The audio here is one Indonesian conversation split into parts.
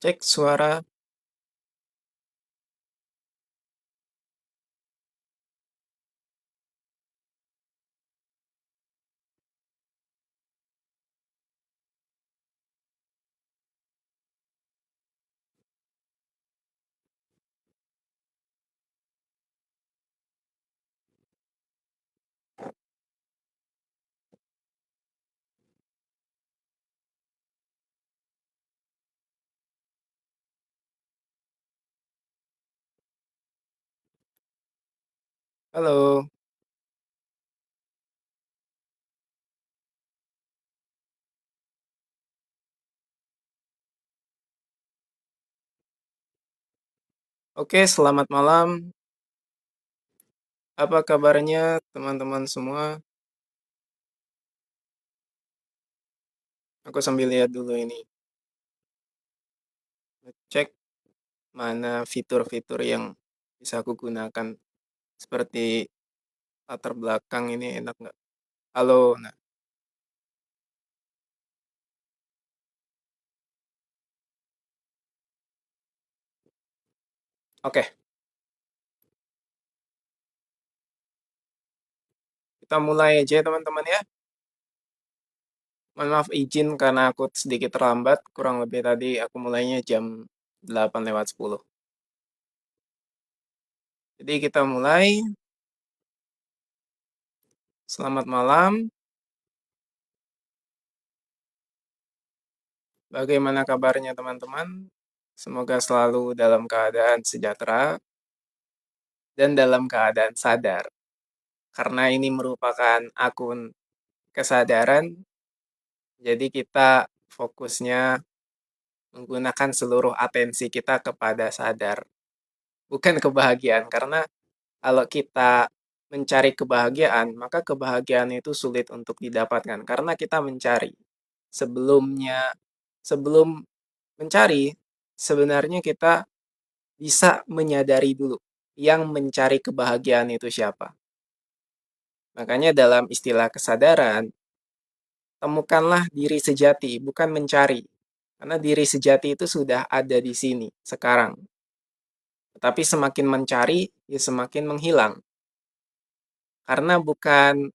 Cek suara. Halo. Oke, selamat malam. Apa kabarnya teman-teman semua? Aku sambil lihat dulu ini. Cek mana fitur-fitur yang bisa aku gunakan. Seperti latar belakang ini enak nggak? Halo. Nah, oke. Kita mulai aja ya teman-teman ya. Mohon maaf izin karena aku sedikit terlambat. Kurang lebih tadi aku mulainya jam 8:10. Jadi kita mulai. Selamat malam. Bagaimana kabarnya teman-teman? Semoga selalu dalam keadaan sejahtera dan dalam keadaan sadar. Karena ini merupakan akun kesadaran, jadi kita fokusnya menggunakan seluruh atensi kita kepada sadar, bukan kebahagiaan. Karena kalau kita mencari kebahagiaan, maka kebahagiaan itu sulit untuk didapatkan karena kita mencari. Sebelumnya, sebelum mencari, sebenarnya kita bisa menyadari dulu yang mencari kebahagiaan itu siapa. Makanya dalam istilah kesadaran, temukanlah diri sejati, bukan mencari. Karena diri sejati itu sudah ada di sini, sekarang. Tetapi semakin mencari, ya semakin menghilang. Karena bukan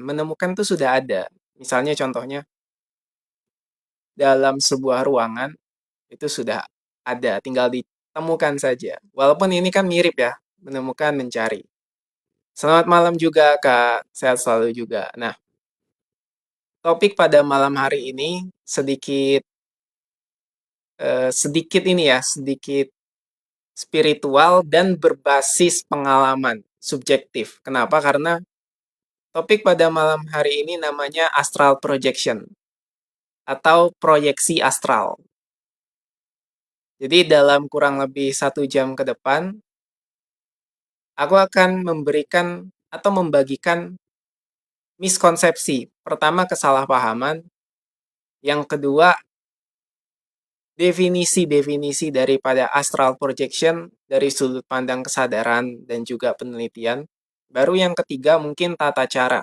menemukan itu sudah ada. Misalnya contohnya, dalam sebuah ruangan, itu sudah ada, tinggal ditemukan saja. Walaupun ini kan mirip ya, menemukan, mencari. Selamat malam juga, Kak. Sehat selalu juga. Nah, topik pada malam hari ini sedikit ini ya, sedikit spiritual dan berbasis pengalaman subjektif. Kenapa? Karena topik pada malam hari ini namanya astral projection atau proyeksi astral. Jadi dalam kurang lebih 1 jam ke depan, aku akan memberikan atau membagikan miskonsepsi. Pertama, kesalahpahaman. Yang kedua, definisi-definisi daripada astral projection dari sudut pandang kesadaran dan juga penelitian. Baru yang ketiga mungkin tata cara.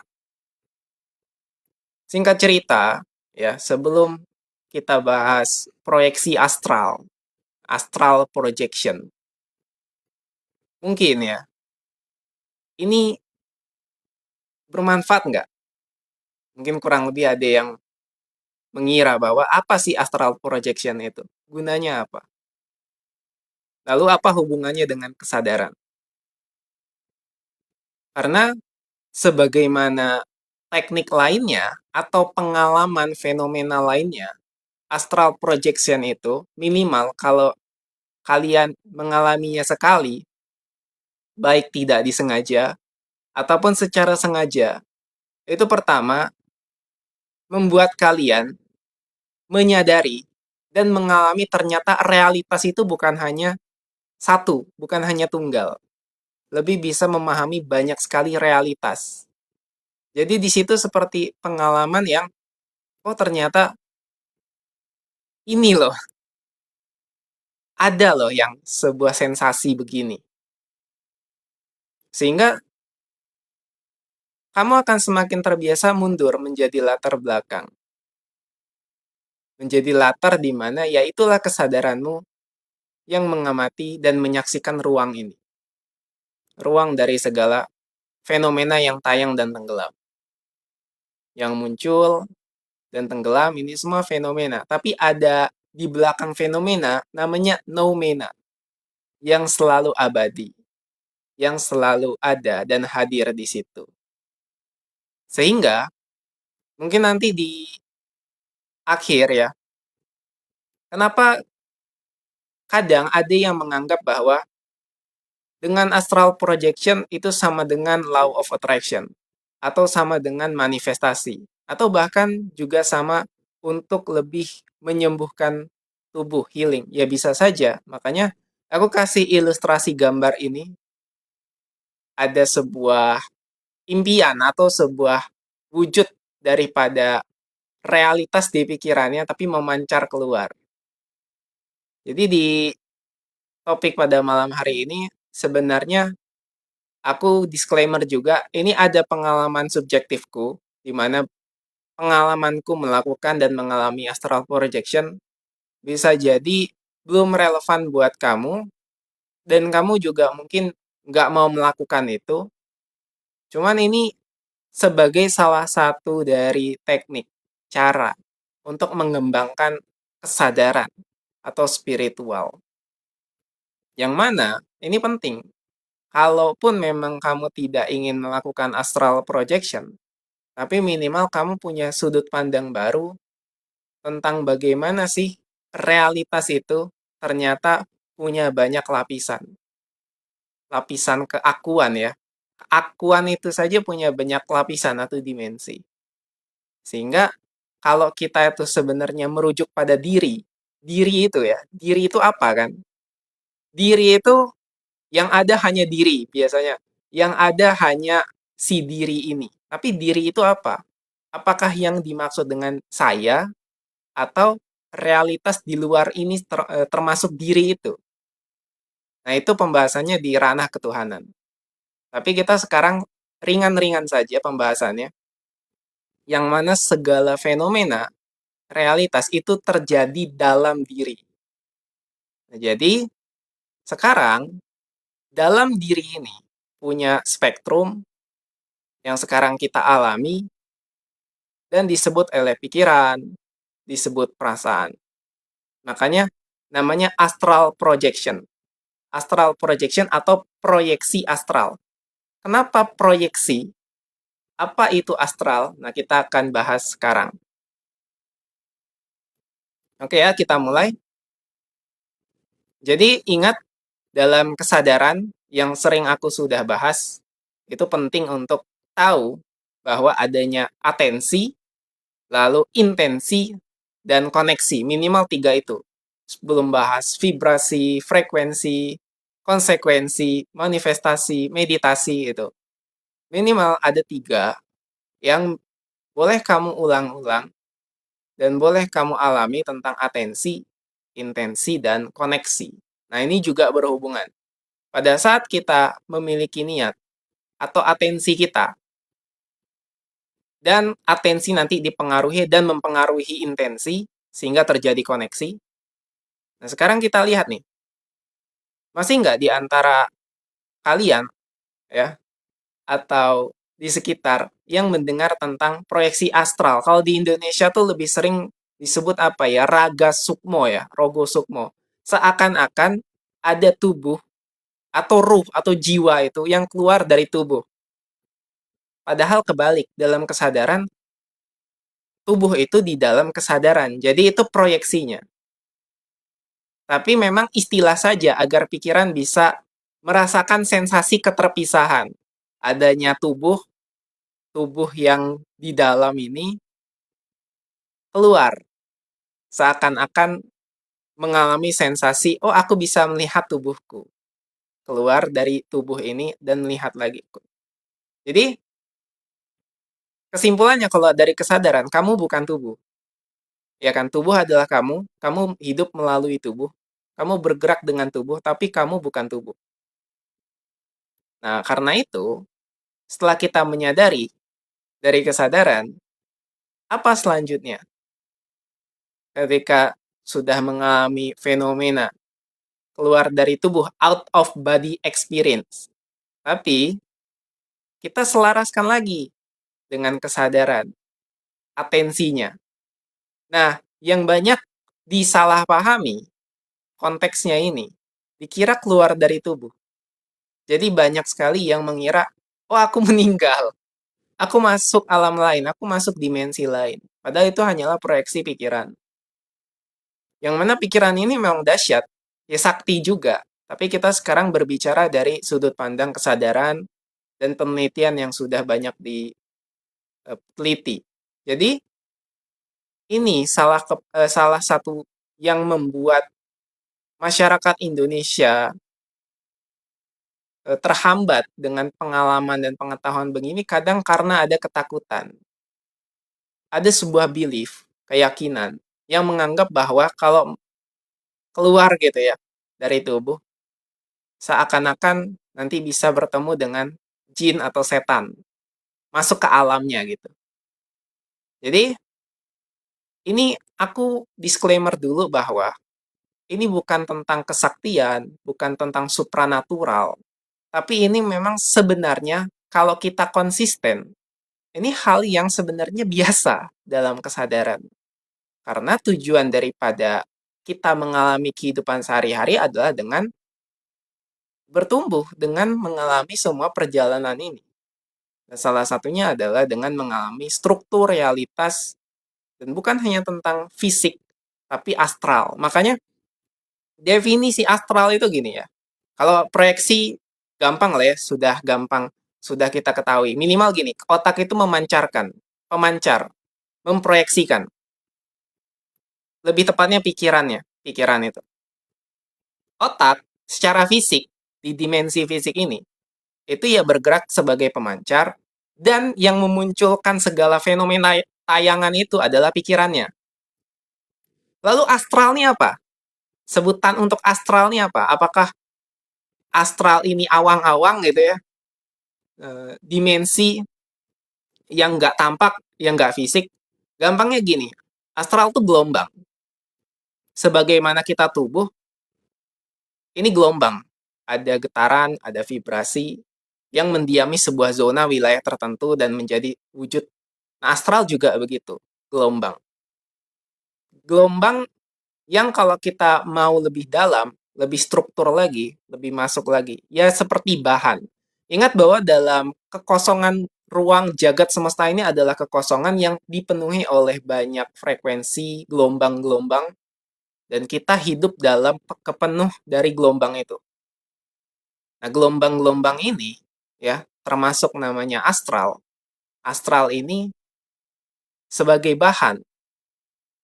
Singkat cerita, ya, sebelum kita bahas proyeksi astral, astral projection, mungkin ya, ini bermanfaat nggak? Mungkin kurang lebih ada yang mengira bahwa apa sih astral projection itu? Gunanya apa? Lalu apa hubungannya dengan kesadaran? Karena sebagaimana teknik lainnya atau pengalaman fenomena lainnya, astral projection itu minimal kalau kalian mengalaminya sekali, baik tidak disengaja ataupun secara sengaja, itu pertama membuat kalian menyadari dan mengalami ternyata realitas itu bukan hanya satu, bukan hanya tunggal. Lebih bisa memahami banyak sekali realitas. Jadi di situ seperti pengalaman yang, oh ternyata ini loh, ada loh yang sebuah sensasi begini. Sehingga kamu akan semakin terbiasa mundur menjadi latar belakang. menjadi latar di mana ya itulah kesadaranmu yang mengamati dan menyaksikan ruang ini. Ruang dari segala fenomena yang tayang dan tenggelam. Yang muncul dan tenggelam ini semua fenomena. Tapi ada di belakang fenomena namanya noumena yang selalu abadi, yang selalu ada dan hadir di situ. Sehingga mungkin nanti di akhir ya, kenapa kadang ada yang menganggap bahwa dengan astral projection itu sama dengan law of attraction atau sama dengan manifestasi atau bahkan juga sama untuk lebih menyembuhkan tubuh, healing. Ya bisa saja. Makanya aku kasih ilustrasi gambar ini, ada sebuah impian atau sebuah wujud daripada realitas di pikirannya tapi memancar keluar. Jadi di topik pada malam hari ini sebenarnya aku disclaimer juga, ini ada pengalaman subjektifku, di mana pengalamanku melakukan dan mengalami astral projection bisa jadi belum relevan buat kamu, dan kamu juga mungkin nggak mau melakukan itu. Cuman ini sebagai salah satu dari teknik, cara untuk mengembangkan kesadaran atau spiritual. Yang mana ini penting. Kalaupun memang kamu tidak ingin melakukan astral projection, tapi minimal kamu punya sudut pandang baru tentang bagaimana sih realitas itu ternyata punya banyak lapisan. Lapisan keakuan ya. Keakuan itu saja punya banyak lapisan atau dimensi. Sehingga kalau kita itu sebenarnya merujuk pada diri, diri itu ya, diri itu apa kan? Diri itu yang ada hanya diri biasanya. Yang ada hanya si diri ini. Tapi diri itu apa? Apakah yang dimaksud dengan saya atau realitas di luar ini termasuk diri itu? Nah, itu pembahasannya di ranah ketuhanan. Tapi kita sekarang ringan-ringan saja pembahasannya. Yang mana segala fenomena realitas itu terjadi dalam diri. Nah, jadi sekarang dalam diri ini punya spektrum yang sekarang kita alami dan disebut oleh pikiran, disebut perasaan. Makanya namanya astral projection. Astral projection atau proyeksi astral. Kenapa proyeksi? Apa itu astral? Nah, kita akan bahas sekarang. Oke ya, kita mulai. Jadi ingat, dalam kesadaran yang sering aku sudah bahas, itu penting untuk tahu bahwa adanya atensi, lalu intensi, dan koneksi. Minimal 3 itu. Sebelum bahas vibrasi, frekuensi, konsekuensi, manifestasi, meditasi itu. Minimal ada 3 yang boleh kamu ulang-ulang dan boleh kamu alami tentang atensi, intensi, dan koneksi. Nah, ini juga berhubungan. Pada saat kita memiliki niat atau atensi kita, dan atensi nanti dipengaruhi dan mempengaruhi intensi, sehingga terjadi koneksi. Nah, sekarang kita lihat nih, masih nggak di antara kalian, ya, atau di sekitar yang mendengar tentang proyeksi astral? Kalau di Indonesia tuh lebih sering disebut apa ya, raga sukmo ya, rogo sukmo. Seakan-akan ada tubuh atau ruh atau jiwa itu yang keluar dari tubuh. Padahal kebalik, dalam kesadaran, tubuh itu di dalam kesadaran. Jadi itu proyeksinya. Tapi memang istilah saja agar pikiran bisa merasakan sensasi keterpisahan. Adanya tubuh, tubuh yang di dalam ini keluar. Seakan-akan mengalami sensasi, oh aku bisa melihat tubuhku. Keluar dari tubuh ini dan melihat lagi. Jadi kesimpulannya kalau dari kesadaran, kamu bukan tubuh. Ya kan, tubuh adalah kamu hidup melalui tubuh, kamu bergerak dengan tubuh, tapi kamu bukan tubuh. Nah, karena itu, setelah kita menyadari dari kesadaran, apa selanjutnya? ketika sudah mengalami fenomena keluar dari tubuh, out of body experience. Tapi kita selaraskan lagi dengan kesadaran, atensinya. Nah, yang banyak disalahpahami konteksnya ini, dikira keluar dari tubuh. Jadi banyak sekali yang mengira, oh aku meninggal, aku masuk alam lain, aku masuk dimensi lain. Padahal itu hanyalah proyeksi pikiran. Yang mana pikiran ini memang dahsyat, ya sakti juga. Tapi kita sekarang berbicara dari sudut pandang kesadaran dan penelitian yang sudah banyak diteliti. Jadi ini salah satu yang membuat masyarakat Indonesia terhambat dengan pengalaman dan pengetahuan begini kadang karena ada ketakutan. Ada sebuah belief, keyakinan, yang menganggap bahwa kalau keluar gitu ya dari tubuh, seakan-akan nanti bisa bertemu dengan jin atau setan, masuk ke alamnya gitu. Jadi, ini aku disclaimer dulu bahwa ini bukan tentang kesaktian, bukan tentang supranatural, tapi ini memang sebenarnya kalau kita konsisten, ini hal yang sebenarnya biasa dalam kesadaran. Karena tujuan daripada kita mengalami kehidupan sehari-hari adalah dengan bertumbuh, dengan mengalami semua perjalanan ini. Dan salah satunya adalah dengan mengalami struktur realitas, dan bukan hanya tentang fisik, tapi astral. Makanya definisi astral itu gini ya, kalau proyeksi gampang lah ya, sudah gampang, sudah kita ketahui. Minimal gini, otak itu memancarkan, pemancar, memproyeksikan. Lebih tepatnya pikiran itu. Otak secara fisik, di dimensi fisik ini, itu ya bergerak sebagai pemancar, dan yang memunculkan segala fenomena tayangan itu adalah pikirannya. Lalu astralnya apa? Sebutan untuk astralnya apa? Apakah astral ini awang-awang gitu ya? Dimensi yang nggak tampak, yang nggak fisik? Gampangnya gini, astral itu gelombang. Sebagaimana kita tubuh, ini gelombang. Ada getaran, ada vibrasi yang mendiami sebuah zona wilayah tertentu dan menjadi wujud. Nah, astral juga begitu, gelombang. Gelombang yang kalau kita mau lebih dalam, lebih struktur lagi, lebih masuk lagi, ya seperti bahan. Ingat bahwa dalam kekosongan ruang jagat semesta ini adalah kekosongan yang dipenuhi oleh banyak frekuensi, gelombang-gelombang, dan kita hidup dalam kepenuh dari gelombang itu. Nah, gelombang-gelombang ini, ya, termasuk namanya astral. Astral ini sebagai bahan,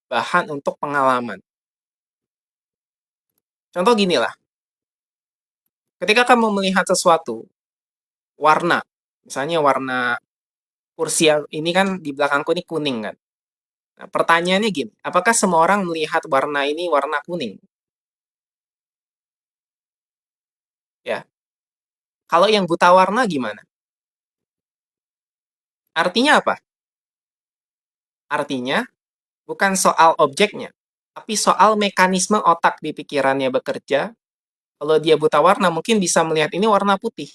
bahan untuk pengalaman. Contoh gini lah, ketika kamu melihat sesuatu, warna, misalnya warna kursi ini kan di belakangku ini kuning kan. Nah, pertanyaannya gini, apakah semua orang melihat warna ini warna kuning? Ya, kalau yang buta warna gimana? Artinya apa? Artinya bukan soal objeknya, tapi soal mekanisme otak di pikirannya bekerja. Kalau dia buta warna, mungkin bisa melihat ini warna putih.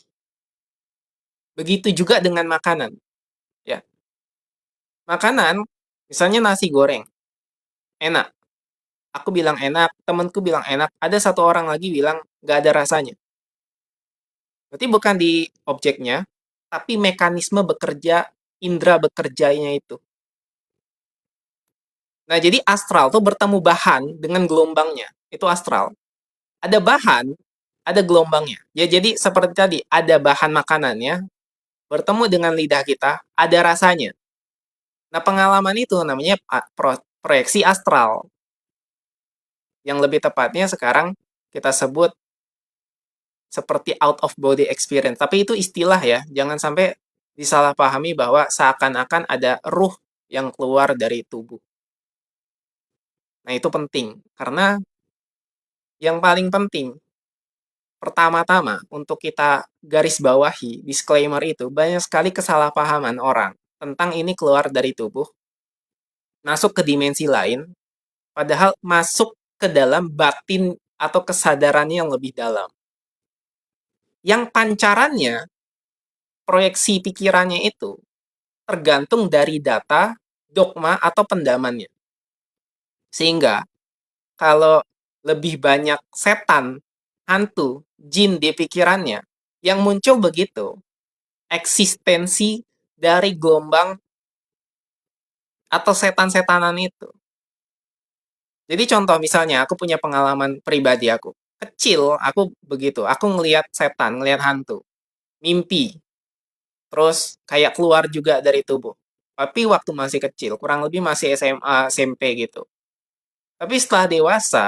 Begitu juga dengan makanan. Ya, makanan, misalnya nasi goreng, enak. Aku bilang enak, temanku bilang enak, ada satu orang lagi bilang nggak ada rasanya. Berarti bukan di objeknya, tapi mekanisme bekerja, indera bekerjanya itu. Nah, jadi astral tuh bertemu bahan dengan gelombangnya. Itu astral. Ada bahan, ada gelombangnya. Ya, jadi seperti tadi, ada bahan makanannya, bertemu dengan lidah kita, ada rasanya. Nah, pengalaman itu namanya proyeksi astral. Yang lebih tepatnya sekarang kita sebut seperti out of body experience. Tapi itu istilah ya, jangan sampai disalahpahami bahwa seakan-akan ada ruh yang keluar dari tubuh. Nah, itu penting karena yang paling penting pertama-tama untuk kita garis bawahi disclaimer itu banyak sekali kesalahpahaman orang tentang ini keluar dari tubuh, masuk ke dimensi lain, Padahal masuk ke dalam batin atau kesadarannya yang lebih dalam. Yang pancarannya, proyeksi pikirannya itu tergantung dari data, dogma, atau pendamannya. Sehingga kalau lebih banyak setan, hantu, jin di pikirannya, yang muncul begitu eksistensi dari gelombang atau setan-setanan itu. Jadi contoh misalnya aku punya pengalaman pribadi aku. Kecil aku begitu, aku ngelihat setan, ngelihat hantu, mimpi, terus kayak keluar juga dari tubuh. Tapi waktu masih kecil, kurang lebih masih SMA, SMP gitu. Tapi setelah dewasa,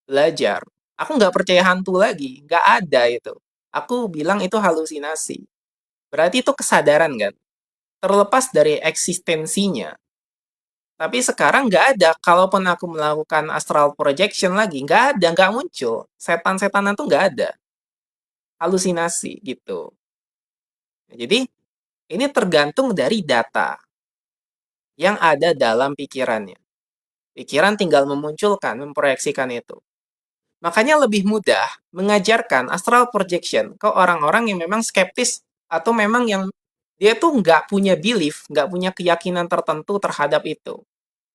belajar, aku nggak percaya hantu lagi, nggak ada itu. Aku bilang itu halusinasi. Berarti itu kesadaran kan? Terlepas dari eksistensinya. Tapi sekarang nggak ada. Kalaupun aku melakukan astral projection lagi, nggak ada, nggak muncul. Setan-setanan tuh nggak ada. Halusinasi gitu. Jadi ini tergantung dari data yang ada dalam pikirannya. Pikiran tinggal memunculkan, memproyeksikan itu. Makanya lebih mudah mengajarkan astral projection ke orang-orang yang memang skeptis atau memang yang dia tuh nggak punya belief, nggak punya keyakinan tertentu terhadap itu.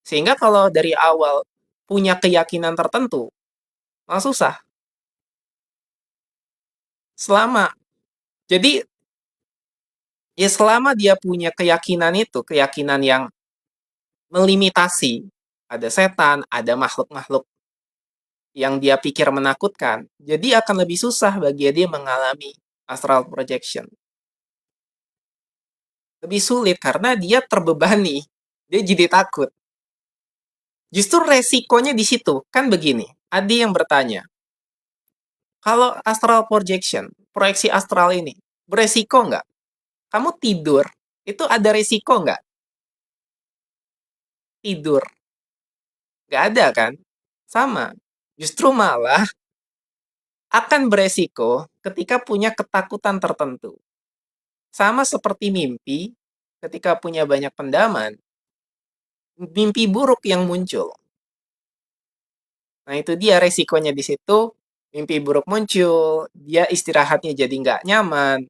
Sehingga kalau dari awal punya keyakinan tertentu, malah susah. Selama, jadi ya selama dia punya keyakinan itu, keyakinan yang melimitasi, ada setan, ada makhluk-makhluk yang dia pikir menakutkan, jadi akan lebih susah bagi dia mengalami astral projection. Lebih sulit karena dia terbebani, dia jadi takut. Justru resikonya di situ, kan begini, ada yang bertanya, kalau astral projection, proyeksi astral ini, beresiko nggak? Kamu tidur, itu ada resiko nggak? Tidur, nggak ada kan? Sama. Justru malah akan beresiko ketika punya ketakutan tertentu. Sama seperti mimpi, ketika punya banyak pendaman, mimpi buruk yang muncul. Nah itu dia resikonya di situ, mimpi buruk muncul, dia istirahatnya jadi nggak nyaman,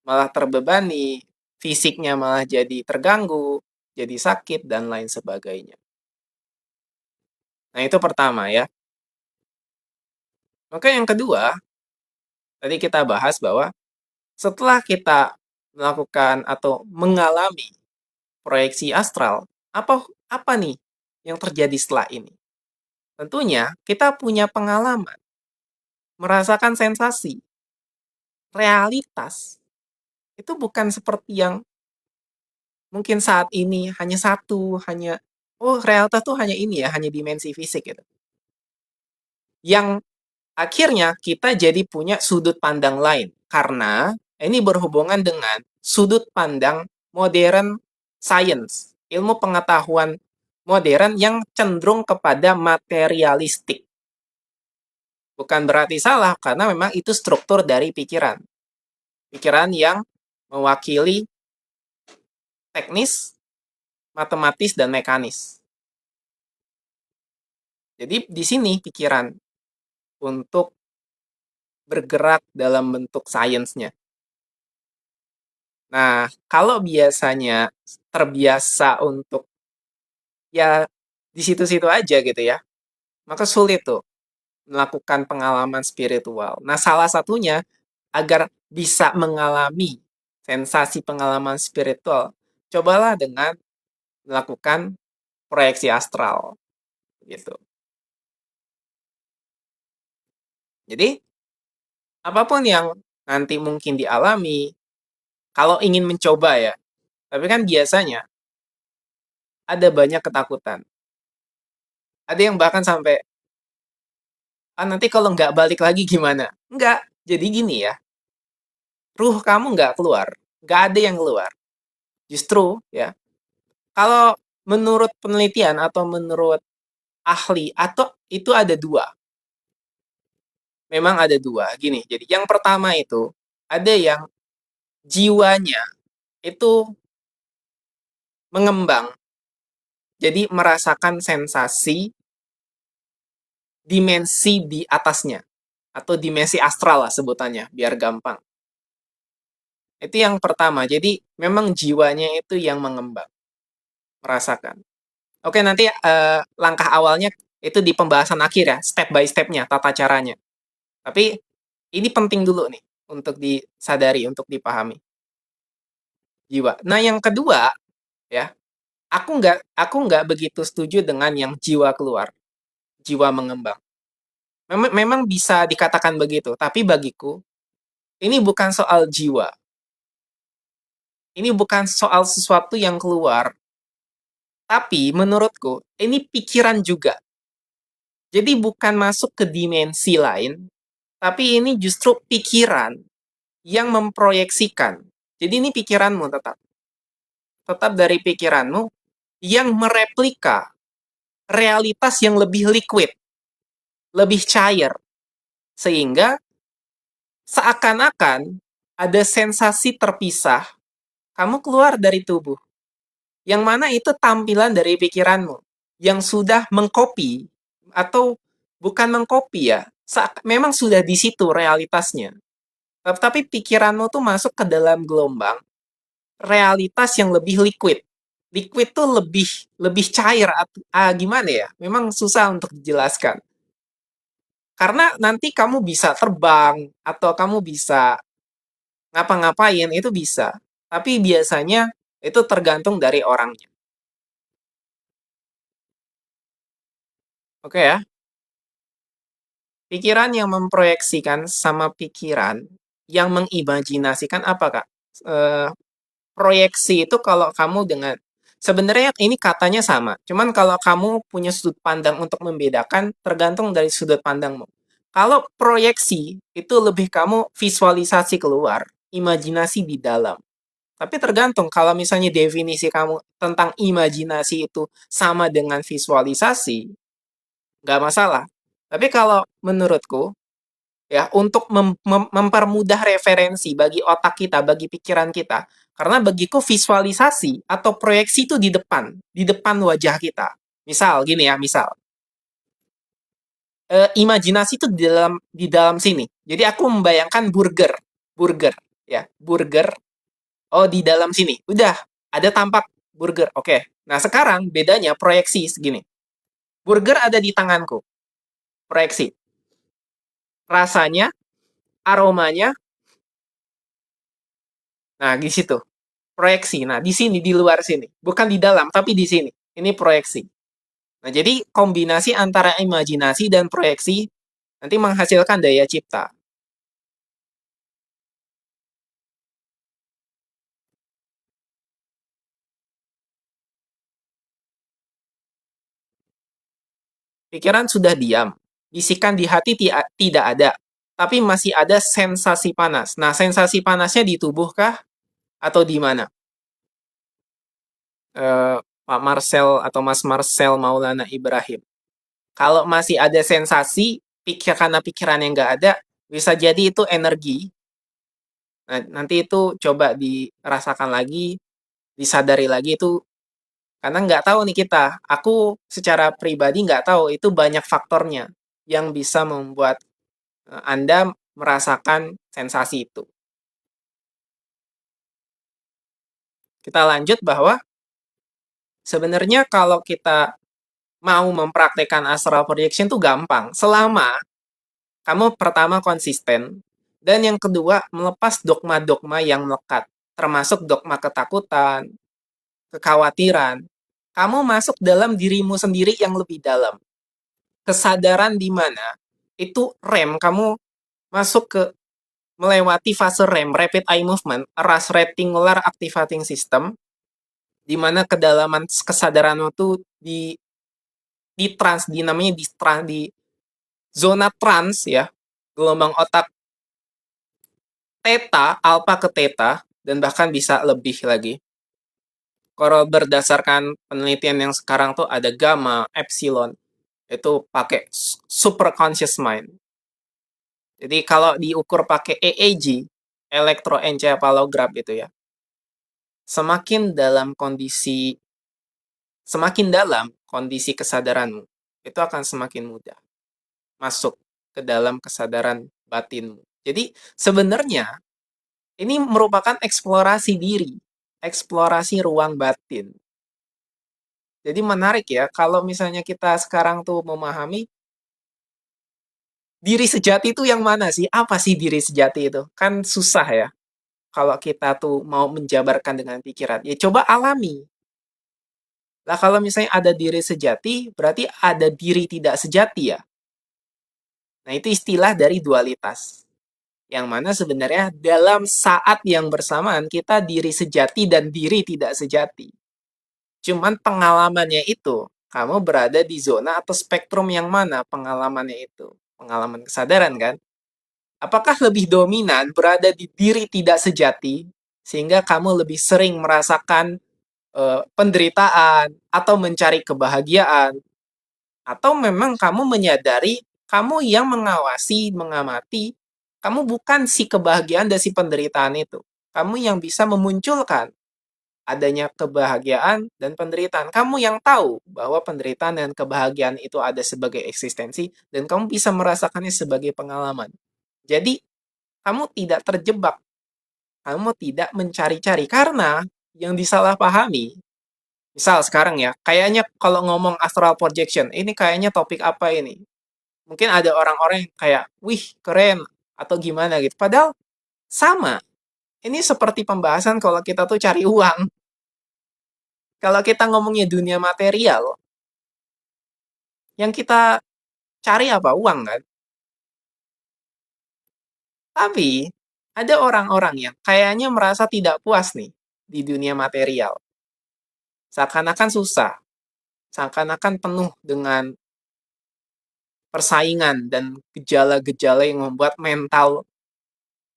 malah terbebani, fisiknya malah jadi terganggu, jadi sakit, dan lain sebagainya. Nah itu pertama ya. Maka yang kedua, tadi kita bahas bahwa setelah kita melakukan atau mengalami proyeksi astral, apa apa nih yang terjadi setelah ini? Tentunya kita punya pengalaman, merasakan sensasi, realitas. Itu bukan seperti yang mungkin saat ini hanya satu, hanya oh realitas tuh hanya ini ya, hanya dimensi fisik gitu. Yang akhirnya kita jadi punya sudut pandang lain karena ini berhubungan dengan sudut pandang modern science, ilmu pengetahuan modern yang cenderung kepada materialistik. Bukan berarti salah karena memang itu struktur dari pikiran. Pikiran yang mewakili teknis, matematis, dan mekanis. Jadi di sini pikiran untuk bergerak dalam bentuk sainsnya. Nah, kalau biasanya terbiasa untuk ya di situ-situ aja gitu ya, maka sulit tuh melakukan pengalaman spiritual. Nah, salah satunya agar bisa mengalami sensasi pengalaman spiritual, cobalah dengan melakukan proyeksi astral gitu. Jadi, apapun yang nanti mungkin dialami, kalau ingin mencoba ya, tapi kan biasanya ada banyak ketakutan. Ada yang bahkan sampai, ah nanti kalau nggak balik lagi gimana? Nggak. Jadi gini ya, ruh kamu nggak keluar. Nggak ada yang keluar. Justru ya, kalau menurut penelitian atau menurut ahli, atau itu ada dua. Memang ada dua. Gini, jadi yang pertama itu, ada yang jiwanya itu mengembang. Jadi merasakan sensasi dimensi di atasnya atau dimensi astral lah sebutannya biar gampang. Itu yang pertama. Jadi memang jiwanya itu yang mengembang, merasakan. Oke, nanti langkah awalnya itu di pembahasan akhir ya, step by stepnya, tata caranya. Tapi ini penting dulu nih untuk disadari, untuk dipahami jiwa. Nah, yang kedua ya, aku nggak begitu setuju dengan yang jiwa keluar, jiwa mengembang. Memang bisa dikatakan begitu, tapi bagiku ini bukan soal jiwa. Ini bukan soal sesuatu yang keluar, tapi menurutku ini pikiran juga. Jadi bukan masuk ke dimensi lain, tapi ini justru pikiran yang memproyeksikan. Jadi ini pikiranmu tetap dari pikiranmu yang mereplika realitas yang lebih liquid, lebih cair, sehingga seakan-akan ada sensasi terpisah, kamu keluar dari tubuh. Yang mana itu tampilan dari pikiranmu yang sudah mengcopy atau bukan mengcopy ya, memang sudah di situ realitasnya. Tapi pikiranmu tuh masuk ke dalam gelombang realitas yang lebih liquid. Liquid tuh lebih lebih cair, gimana ya? Memang susah untuk dijelaskan. Karena nanti kamu bisa terbang atau kamu bisa ngapa-ngapain itu bisa. Tapi biasanya itu tergantung dari orangnya. Oke ya. Pikiran yang memproyeksikan sama pikiran yang mengimajinasikan apa, Kak? Eee, Proyeksi itu kalau kamu dengan sebenarnya ini katanya sama, cuman kalau kamu punya sudut pandang untuk membedakan, tergantung dari sudut pandangmu. Kalau proyeksi, itu lebih kamu visualisasi keluar, imajinasi di dalam. Tapi tergantung, kalau misalnya definisi kamu tentang imajinasi itu sama dengan visualisasi, nggak masalah. Tapi kalau menurutku, ya, untuk mempermudah referensi bagi otak kita, bagi pikiran kita. Karena bagiku visualisasi atau proyeksi itu di depan wajah kita. Misal gini ya, misal imajinasi itu di dalam sini. Jadi aku membayangkan burger, burger, ya, burger. Oh, di dalam sini. Udah, ada tampak burger. Oke. Nah, sekarang bedanya proyeksi segini. Burger ada di tanganku. Proyeksi. Rasanya, aromanya, nah di situ. Proyeksi. Nah, di sini, di luar sini. Bukan di dalam, tapi di sini. Ini proyeksi. Nah, jadi kombinasi antara imajinasi dan proyeksi nanti menghasilkan daya cipta. Pikiran sudah diam. Bisikan di hati tidak ada. Tapi masih ada sensasi panas. Nah, sensasi panasnya di tubuh kah? Atau di mana? Pak Marcel atau Mas Marcel Maulana Ibrahim. Kalau masih ada sensasi, karena pikiran yang nggak ada, bisa jadi itu energi. Nah, nanti itu coba dirasakan lagi, disadari lagi itu, karena nggak tahu nih kita. Aku secara pribadi nggak tahu, itu banyak faktornya yang bisa membuat Anda merasakan sensasi itu. Kita lanjut bahwa sebenarnya kalau kita mau mempraktekkan astral projection itu gampang, selama kamu pertama konsisten, dan yang kedua melepas dogma-dogma yang melekat, termasuk dogma ketakutan, kekhawatiran. Kamu masuk dalam dirimu sendiri yang lebih dalam. Kesadaran di mana itu REM, kamu masuk ke melewati fase REM, Rapid Eye Movement, Ras Reticular Activating System, di mana kedalaman kesadaranmu itu di trans, namanya di zona trans ya, gelombang otak theta, alpha ke theta, dan bahkan bisa lebih lagi. Kalau berdasarkan penelitian yang sekarang tuh ada gamma, epsilon, itu pakai super conscious mind. Jadi kalau diukur pakai EEG, elektroencephalograph itu ya, semakin dalam semakin dalam kondisi kesadaranmu, itu akan semakin mudah. masuk ke dalam kesadaran batinmu. Jadi sebenarnya ini merupakan eksplorasi diri, eksplorasi ruang batin. Jadi menarik ya, kalau misalnya kita sekarang tuh memahami diri sejati itu yang mana sih? Apa sih diri sejati itu? Kan susah ya kalau kita tuh mau menjabarkan dengan pikiran. Ya coba alami. Lah kalau misalnya ada diri sejati, berarti ada diri tidak sejati ya. Nah, itu istilah dari dualitas. Yang mana sebenarnya dalam saat yang bersamaan kita diri sejati dan diri tidak sejati. Cuman pengalamannya itu, kamu berada di zona atau spektrum yang mana pengalamannya itu? Pengalaman kesadaran kan? Apakah lebih dominan berada di diri tidak sejati, sehingga kamu lebih sering merasakan penderitaan atau mencari kebahagiaan, atau memang kamu menyadari kamu yang mengawasi, mengamati, kamu bukan si kebahagiaan dan si penderitaan itu. Kamu yang bisa memunculkan adanya kebahagiaan dan penderitaan. Kamu yang tahu bahwa penderitaan dan kebahagiaan itu ada sebagai eksistensi dan kamu bisa merasakannya sebagai pengalaman. Jadi, kamu tidak terjebak, kamu tidak mencari-cari karena yang disalahpahami. Misal sekarang ya, kayaknya kalau ngomong astral projection, ini kayaknya topik apa ini? Mungkin ada orang-orang yang kayak, wih keren, atau gimana gitu. Padahal sama, ini seperti pembahasan kalau kita tuh cari uang. Kalau kita ngomongnya dunia material, yang kita cari apa? Uang kan? Tapi, ada orang-orang yang kayaknya merasa tidak puas nih di dunia material. Seakan-akan susah, seakan-akan penuh dengan persaingan dan gejala-gejala yang membuat mental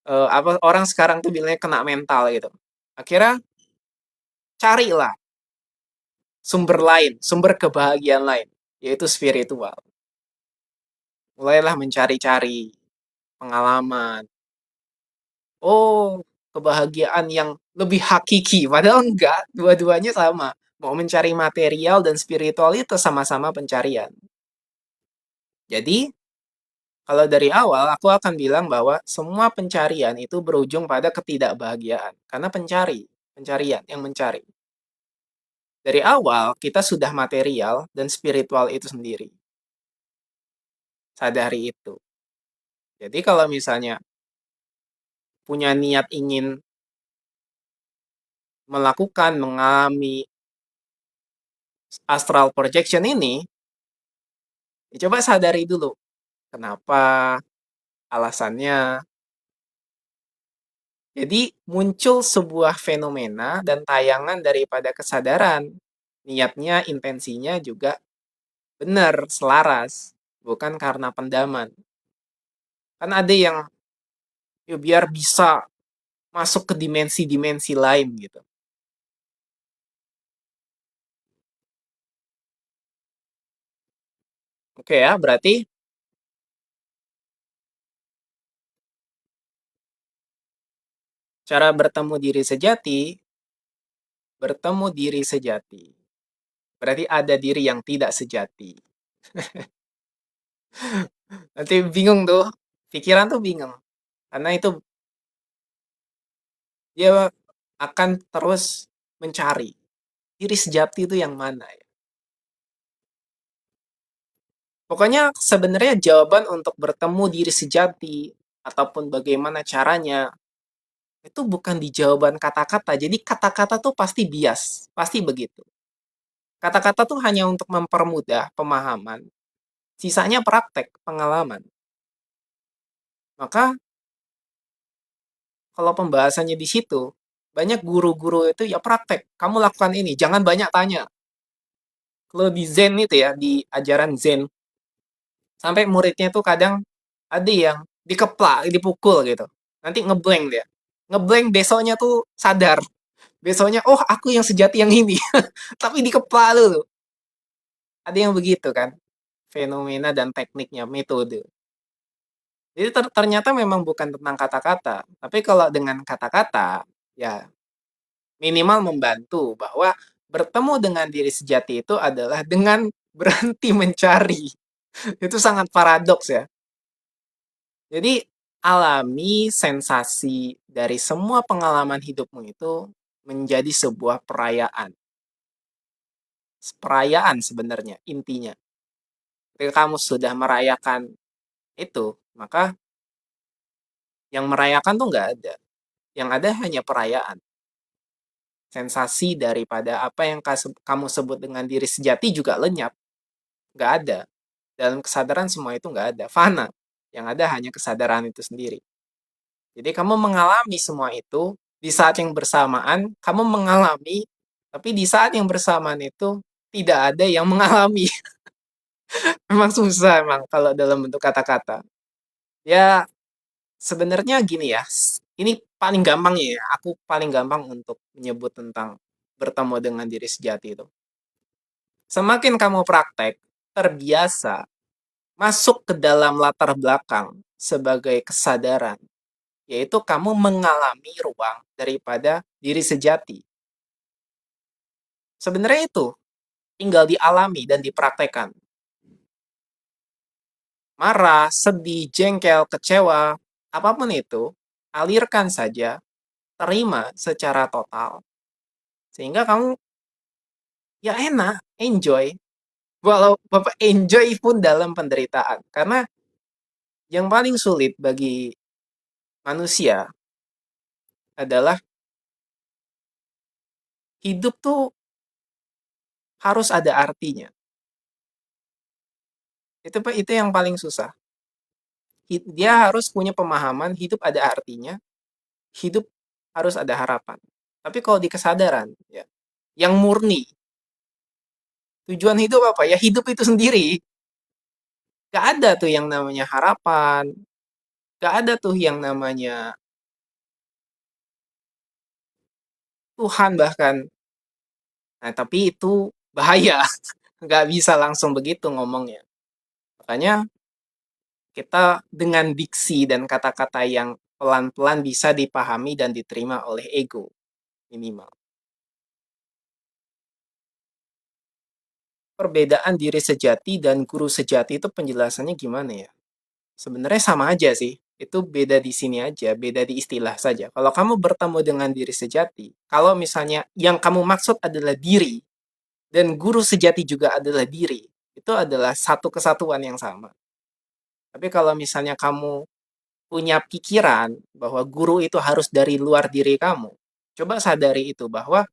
apa orang sekarang tuh bilangnya kena mental gitu. Akhirnya carilah sumber lain, sumber kebahagiaan lain, yaitu spiritual. Mulailah mencari-cari pengalaman. Oh, kebahagiaan yang lebih hakiki, padahal enggak, dua-duanya sama. Mau mencari material dan spiritual itu sama-sama pencarian. Jadi, kalau dari awal aku akan bilang bahwa semua pencarian itu berujung pada ketidakbahagiaan. Karena pencarian yang mencari. Dari awal kita sudah material dan spiritual itu sendiri. Sadari itu. Jadi kalau misalnya punya niat ingin melakukan, mengalami astral projection ini, ya coba sadari dulu. Kenapa, alasannya. Jadi muncul sebuah fenomena dan tayangan daripada kesadaran. Niatnya, intensinya juga benar, selaras. Bukan karena pendaman. Kan ada yang ya biar bisa masuk ke dimensi-dimensi lain gitu. Oke ya, berarti cara bertemu diri sejati. Berarti ada diri yang tidak sejati. Nanti bingung tuh, pikiran tuh bingung. Karena itu dia akan terus mencari diri sejati itu yang mana ya. Pokoknya sebenarnya jawaban untuk bertemu diri sejati ataupun bagaimana caranya itu bukan di jawaban kata-kata. Jadi kata-kata tuh pasti bias, pasti begitu. Kata-kata tuh hanya untuk mempermudah pemahaman. Sisanya praktek, pengalaman. Maka kalau pembahasannya di situ, banyak guru-guru itu ya praktek. Kamu lakukan ini, jangan banyak tanya. Kalau di Zen itu ya, di ajaran Zen, sampai muridnya tuh kadang ada yang dikeplak, dipukul gitu. Nanti ngeblank dia. Ngeblank besoknya tuh sadar. Besoknya, oh aku yang sejati yang ini. Tapi dikeplak dulu. Ada yang begitu kan. Fenomena dan tekniknya, metode. Jadi ternyata memang bukan tentang kata-kata. Tapi kalau dengan kata-kata, ya minimal membantu bahwa bertemu dengan diri sejati itu adalah dengan berhenti mencari. Itu sangat paradoks ya. Jadi alami sensasi dari semua pengalaman hidupmu itu menjadi sebuah perayaan. Perayaan sebenarnya intinya. Ketika kamu sudah merayakan itu, maka yang merayakan tuh nggak ada. Yang ada hanya perayaan. Sensasi daripada apa yang kamu sebut dengan diri sejati juga lenyap. Nggak ada. Dalam kesadaran semua itu nggak ada. Fana. Yang ada hanya kesadaran itu sendiri. Jadi kamu mengalami semua itu, di saat yang bersamaan, kamu mengalami, tapi di saat yang bersamaan itu, tidak ada yang mengalami. Memang susah emang kalau dalam bentuk kata-kata. Ya, sebenarnya gini ya, ini paling gampang ya, aku paling gampang untuk menyebut tentang bertemu dengan diri sejati itu. Semakin kamu praktek, terbiasa, masuk ke dalam latar belakang sebagai kesadaran, yaitu kamu mengalami ruang daripada diri sejati. Sebenarnya itu tinggal dialami dan dipraktekkan. Marah, sedih, jengkel, kecewa, apapun itu, alirkan saja, terima secara total. Sehingga kamu ya enak, enjoy. Walau Bapak enjoy pun dalam penderitaan. Karena yang paling sulit bagi manusia adalah hidup tuh harus ada artinya. Itu yang paling susah. Dia harus punya pemahaman hidup ada artinya, hidup harus ada harapan. Tapi kalau di kesadaran, ya, yang murni, tujuan hidup apa? Ya hidup itu sendiri. Gak ada tuh yang namanya harapan, gak ada tuh yang namanya Tuhan bahkan. Nah, tapi itu bahaya. Gak bisa langsung begitu ngomongnya. Makanya kita dengan diksi dan kata-kata yang pelan-pelan bisa dipahami dan diterima oleh ego minimal. Perbedaan diri sejati dan guru sejati itu penjelasannya gimana ya? Sebenarnya sama aja sih. Itu beda di sini aja, beda di istilah saja. Kalau kamu bertemu dengan diri sejati, kalau misalnya yang kamu maksud adalah diri, dan guru sejati juga adalah diri, itu adalah satu kesatuan yang sama. Tapi kalau misalnya kamu punya pikiran bahwa guru itu harus dari luar diri kamu, coba sadari itu bahwa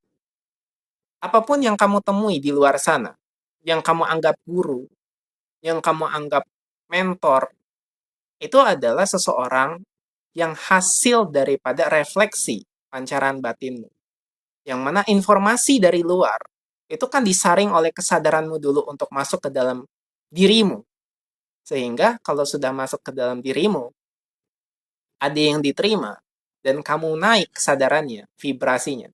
apapun yang kamu temui di luar sana, yang kamu anggap guru, yang kamu anggap mentor, itu adalah seseorang yang hasil daripada refleksi pancaran batinmu. Yang mana informasi dari luar, itu kan disaring oleh kesadaranmu dulu untuk masuk ke dalam dirimu. Sehingga kalau sudah masuk ke dalam dirimu, ada yang diterima, dan kamu naik kesadarannya, vibrasinya,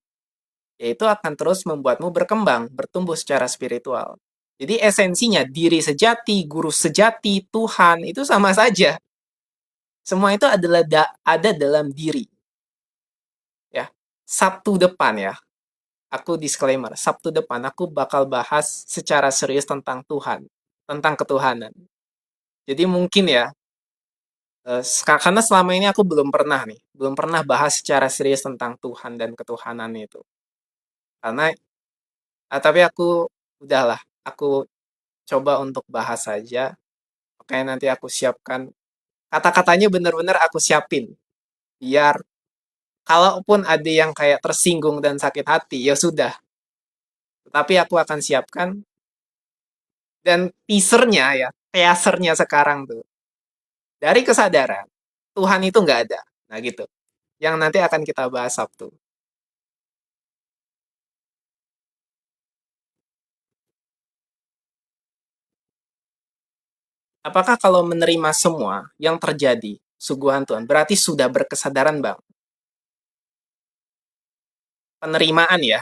yaitu akan terus membuatmu berkembang, bertumbuh secara spiritual. Jadi esensinya, diri sejati, guru sejati, Tuhan, itu sama saja. Semua itu adalah ada dalam diri. Ya, Sabtu depan ya, aku disclaimer, Sabtu depan aku bakal bahas secara serius tentang Tuhan, tentang ketuhanan. Jadi mungkin ya, karena selama ini aku belum pernah bahas secara serius tentang Tuhan dan ketuhanan itu. Karena, tapi aku udahlah, aku coba untuk bahas saja. Oke, nanti aku siapkan kata-katanya benar-benar aku siapin. Biar kalaupun ada yang kayak tersinggung dan sakit hati, ya sudah. Tapi aku akan siapkan dan teasernya ya, teasernya sekarang tuh. Dari kesadaran, Tuhan itu nggak ada. Nah gitu. Yang nanti akan kita bahas Sabtu. Apakah kalau menerima semua yang terjadi, suguhan Tuhan, berarti sudah berkesadaran, Bang? Penerimaan ya.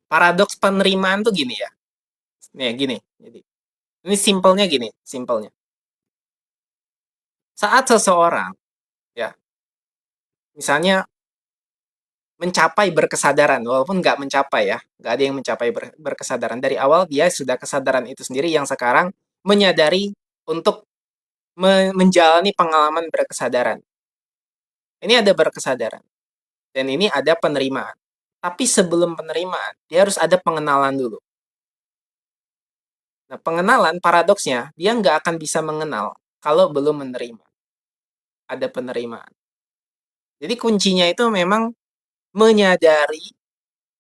Paradoks penerimaan tuh gini ya. Nih, gini. Jadi, ini simpelnya gini, simpelnya. Saat seseorang, ya, misalnya mencapai berkesadaran, walaupun nggak mencapai ya, nggak ada yang mencapai berkesadaran. Dari awal dia sudah kesadaran itu sendiri yang sekarang menyadari, untuk menjalani pengalaman berkesadaran. Ini ada berkesadaran, dan ini ada penerimaan. Tapi sebelum penerimaan, dia harus ada pengenalan dulu. Nah, pengenalan paradoksnya, dia nggak akan bisa mengenal kalau belum menerima. Ada penerimaan. Jadi kuncinya itu memang menyadari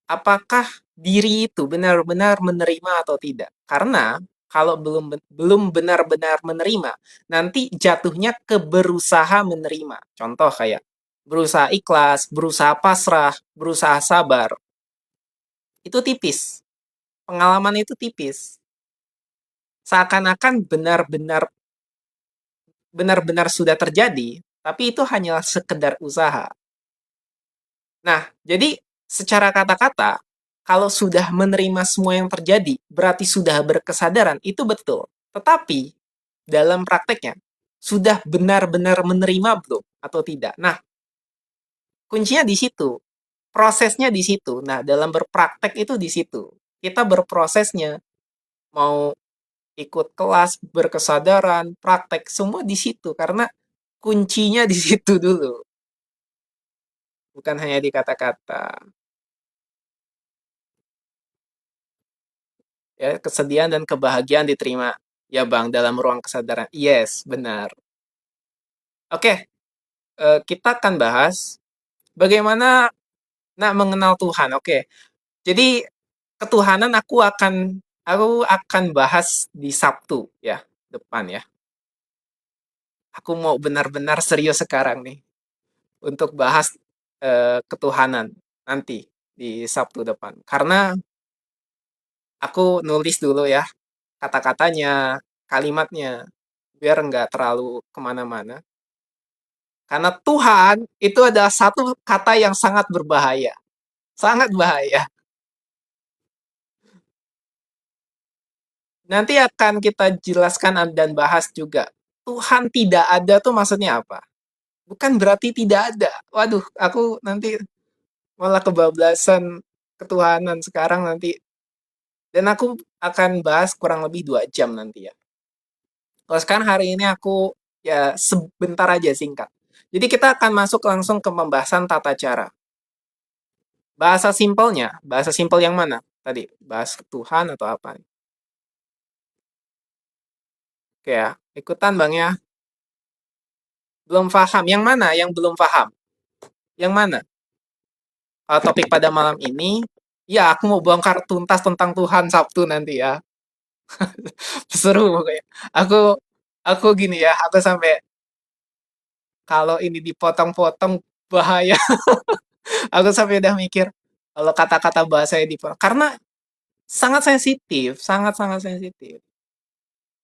apakah diri itu benar-benar menerima atau tidak. Karena kalau belum benar-benar menerima, nanti jatuhnya ke berusaha menerima. Contoh kayak berusaha ikhlas, berusaha pasrah, berusaha sabar. Itu tipis. Pengalaman itu tipis. Seakan-akan benar-benar sudah terjadi, tapi itu hanyalah sekedar usaha. Nah, jadi secara kata-kata, kalau sudah menerima semua yang terjadi, berarti sudah berkesadaran, itu betul. Tetapi, dalam prakteknya, sudah benar-benar menerima belum atau tidak? Nah, kuncinya di situ. Prosesnya di situ. Nah, dalam berpraktek itu di situ. Kita berprosesnya, mau ikut kelas, berkesadaran, praktek, semua di situ. Karena kuncinya di situ dulu. Bukan hanya di kata-kata. Ya, kesedihan dan kebahagiaan diterima. Ya, Bang, dalam ruang kesadaran. Yes, benar. Oke, kita akan bahas bagaimana mengenal Tuhan. Oke. Jadi ketuhanan aku akan bahas di Sabtu ya, depan ya. Aku mau benar-benar serius sekarang nih untuk bahas ketuhanan nanti di Sabtu depan. Karena aku nulis dulu ya kata-katanya, kalimatnya, biar nggak terlalu kemana-mana. Karena Tuhan itu adalah satu kata yang sangat berbahaya. Sangat bahaya. Nanti akan kita jelaskan dan bahas juga. Tuhan tidak ada tuh maksudnya apa? Bukan berarti tidak ada. Waduh, aku nanti malah kebablasan ketuhanan sekarang nanti. Dan aku akan bahas kurang lebih 2 jam nanti ya. Kalau sekarang hari ini aku ya sebentar aja singkat. Jadi kita akan masuk langsung ke pembahasan tata cara. Bahasa simpel yang mana? Tadi, bahas Tuhan atau apa? Oke ya, ikutan Bang ya. Belum paham. Yang mana yang belum paham? Yang mana? Kalau topik pada malam ini, ya aku mau bongkar tuntas tentang Tuhan Sabtu nanti ya. Seru pokoknya. Aku aku gini ya, aku sampai kalau ini dipotong-potong bahaya. Aku sampai udah mikir kalau kata-kata bahasanya dipotong karena sangat sensitif, sangat-sangat sensitif.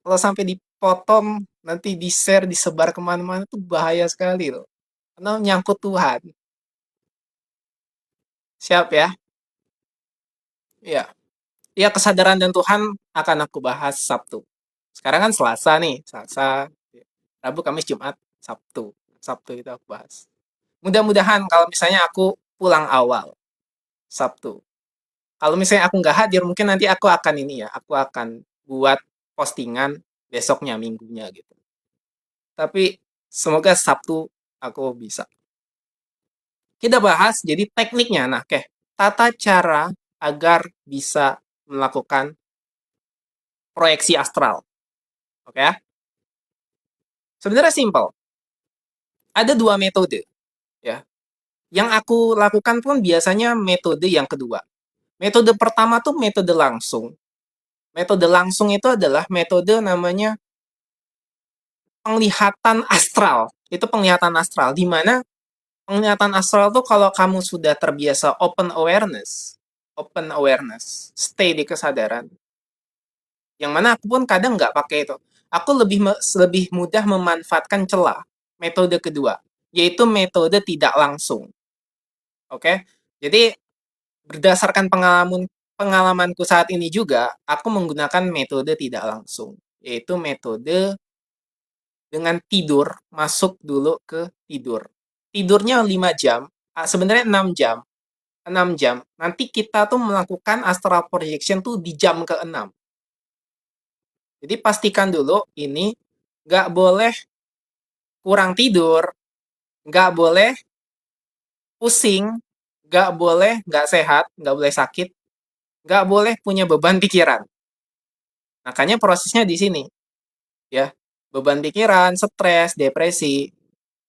Kalau sampai dipotong, nanti di-share, disebar kemana-mana itu bahaya sekali loh. Karena nyangkut Tuhan. Siap ya? Iya. Ya, kesadaran dan Tuhan akan aku bahas Sabtu. Sekarang kan Selasa nih, Selasa, Rabu, Kamis, Jumat, Sabtu. Sabtu itu aku bahas. Mudah-mudahan kalau misalnya aku pulang awal, Sabtu. Kalau misalnya aku nggak hadir, mungkin nanti aku akan ini ya, aku akan buat postingan besoknya, minggunya gitu. Tapi semoga Sabtu aku bisa. Kita bahas jadi tekniknya. Nah, oke. Tata cara agar bisa melakukan proyeksi astral. Oke ya? Sebenarnya simpel. Ada 2 metode ya. Yang aku lakukan pun biasanya metode yang kedua. Metode pertama tuh metode langsung. Metode langsung itu adalah metode namanya penglihatan astral. Itu penglihatan astral di mana penglihatan astral tuh kalau kamu sudah terbiasa open awareness, stay di kesadaran. Yang mana aku pun kadang nggak pakai itu. Aku lebih mudah memanfaatkan celah metode kedua, yaitu metode tidak langsung. Oke, jadi berdasarkan pengalamanku saat ini juga, aku menggunakan metode tidak langsung, yaitu metode dengan tidur, masuk dulu ke tidur. Tidurnya 5 jam, sebenarnya 6 jam. 6 jam. Nanti kita tuh melakukan astral projection tuh di jam ke-6. Jadi pastikan dulu ini nggak boleh kurang tidur, nggak boleh pusing, nggak boleh nggak sehat, nggak boleh sakit, nggak boleh punya beban pikiran. Makanya prosesnya di sini, ya. Beban pikiran, stres, depresi.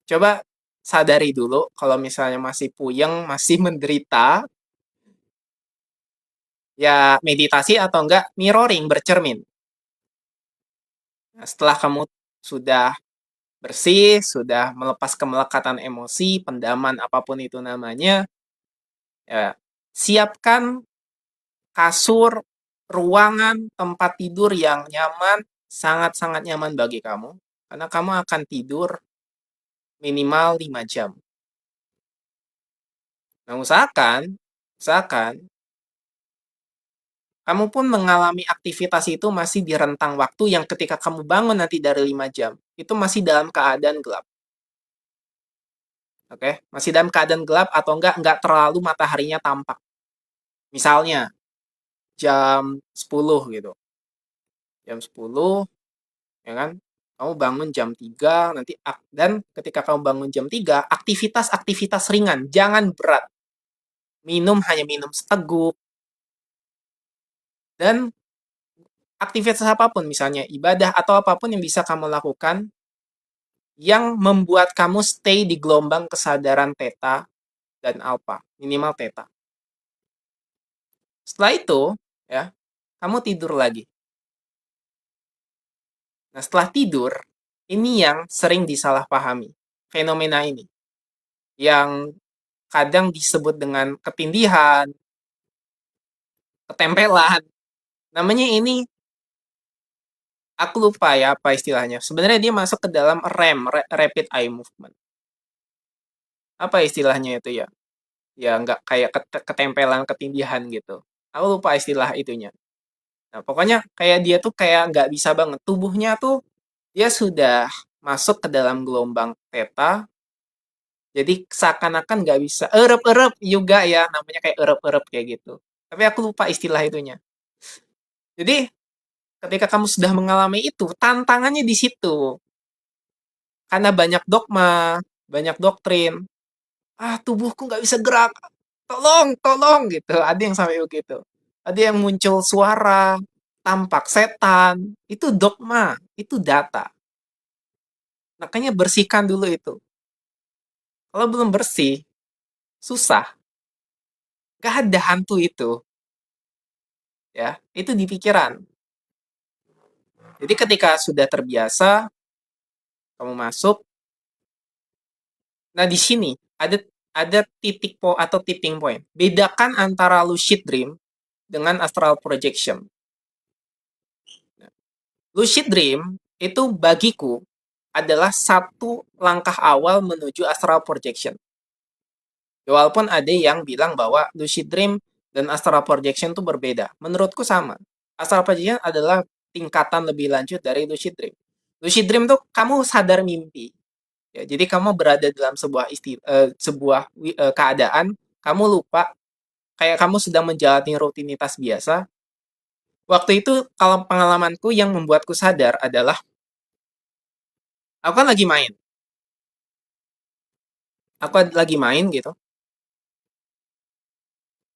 Coba sadari dulu kalau misalnya masih puyeng, masih menderita, ya meditasi atau enggak mirroring, bercermin. Nah, setelah kamu sudah bersih, sudah melepas kemelekatan emosi, pendaman apapun itu namanya, ya siapkan kasur, ruangan, tempat tidur yang nyaman, sangat-sangat nyaman bagi kamu. Karena kamu akan tidur minimal 5 jam. Nah, usahakan kamu pun mengalami aktivitas itu masih di rentang waktu yang ketika kamu bangun nanti dari 5 jam, itu masih dalam keadaan gelap. Oke, masih dalam keadaan gelap atau enggak terlalu mataharinya tampak. Misalnya jam 10 gitu. Jam 10, ya kan? Kamu bangun jam 3 nanti dan ketika kamu bangun jam 3, aktivitas-aktivitas ringan, jangan berat. Hanya minum seteguk dan aktivitas apapun misalnya ibadah atau apapun yang bisa kamu lakukan yang membuat kamu stay di gelombang kesadaran theta dan alpha, minimal theta. Setelah itu, ya, kamu tidur lagi. Nah, setelah tidur, ini yang sering disalahpahami. Fenomena ini. Yang kadang disebut dengan ketindihan, ketempelan. Namanya ini, aku lupa ya apa istilahnya. Sebenarnya dia masuk ke dalam REM, Rapid Eye Movement. Apa istilahnya itu ya? Ya nggak kayak ketempelan, ketindihan gitu. Aku lupa istilah itunya. Nah, pokoknya kayak dia tuh kayak nggak bisa banget. Tubuhnya tuh dia sudah masuk ke dalam gelombang theta, jadi seakan-akan nggak bisa. Erep-erep juga ya, namanya kayak erep-erep kayak gitu. Tapi aku lupa istilah itunya. Jadi ketika kamu sudah mengalami itu, tantangannya di situ. Karena banyak dogma, banyak doktrin. Ah, tubuhku nggak bisa gerak. Tolong, tolong gitu. Ada yang sampai begitu. Ada yang muncul suara, tampak setan. Itu dogma, itu data. Makanya bersihkan dulu itu. Kalau belum bersih, susah. Gak ada hantu itu. Ya, itu di pikiran. Jadi ketika sudah terbiasa, kamu masuk. Nah, di sini ada titik atau tipping point. Bedakan antara lucid dream dengan astral projection. Lucid dream itu bagiku adalah satu langkah awal menuju astral projection. Walaupun ada yang bilang bahwa lucid dream dan astral projection itu berbeda. Menurutku sama. Astral projection adalah tingkatan lebih lanjut dari lucid dream. Lucid dream tuh kamu sadar mimpi. Ya, jadi kamu berada dalam sebuah keadaan, kamu lupa, kayak kamu sedang menjalani rutinitas biasa. Waktu itu kalau pengalamanku yang membuatku sadar adalah aku kan lagi main. Aku lagi main gitu.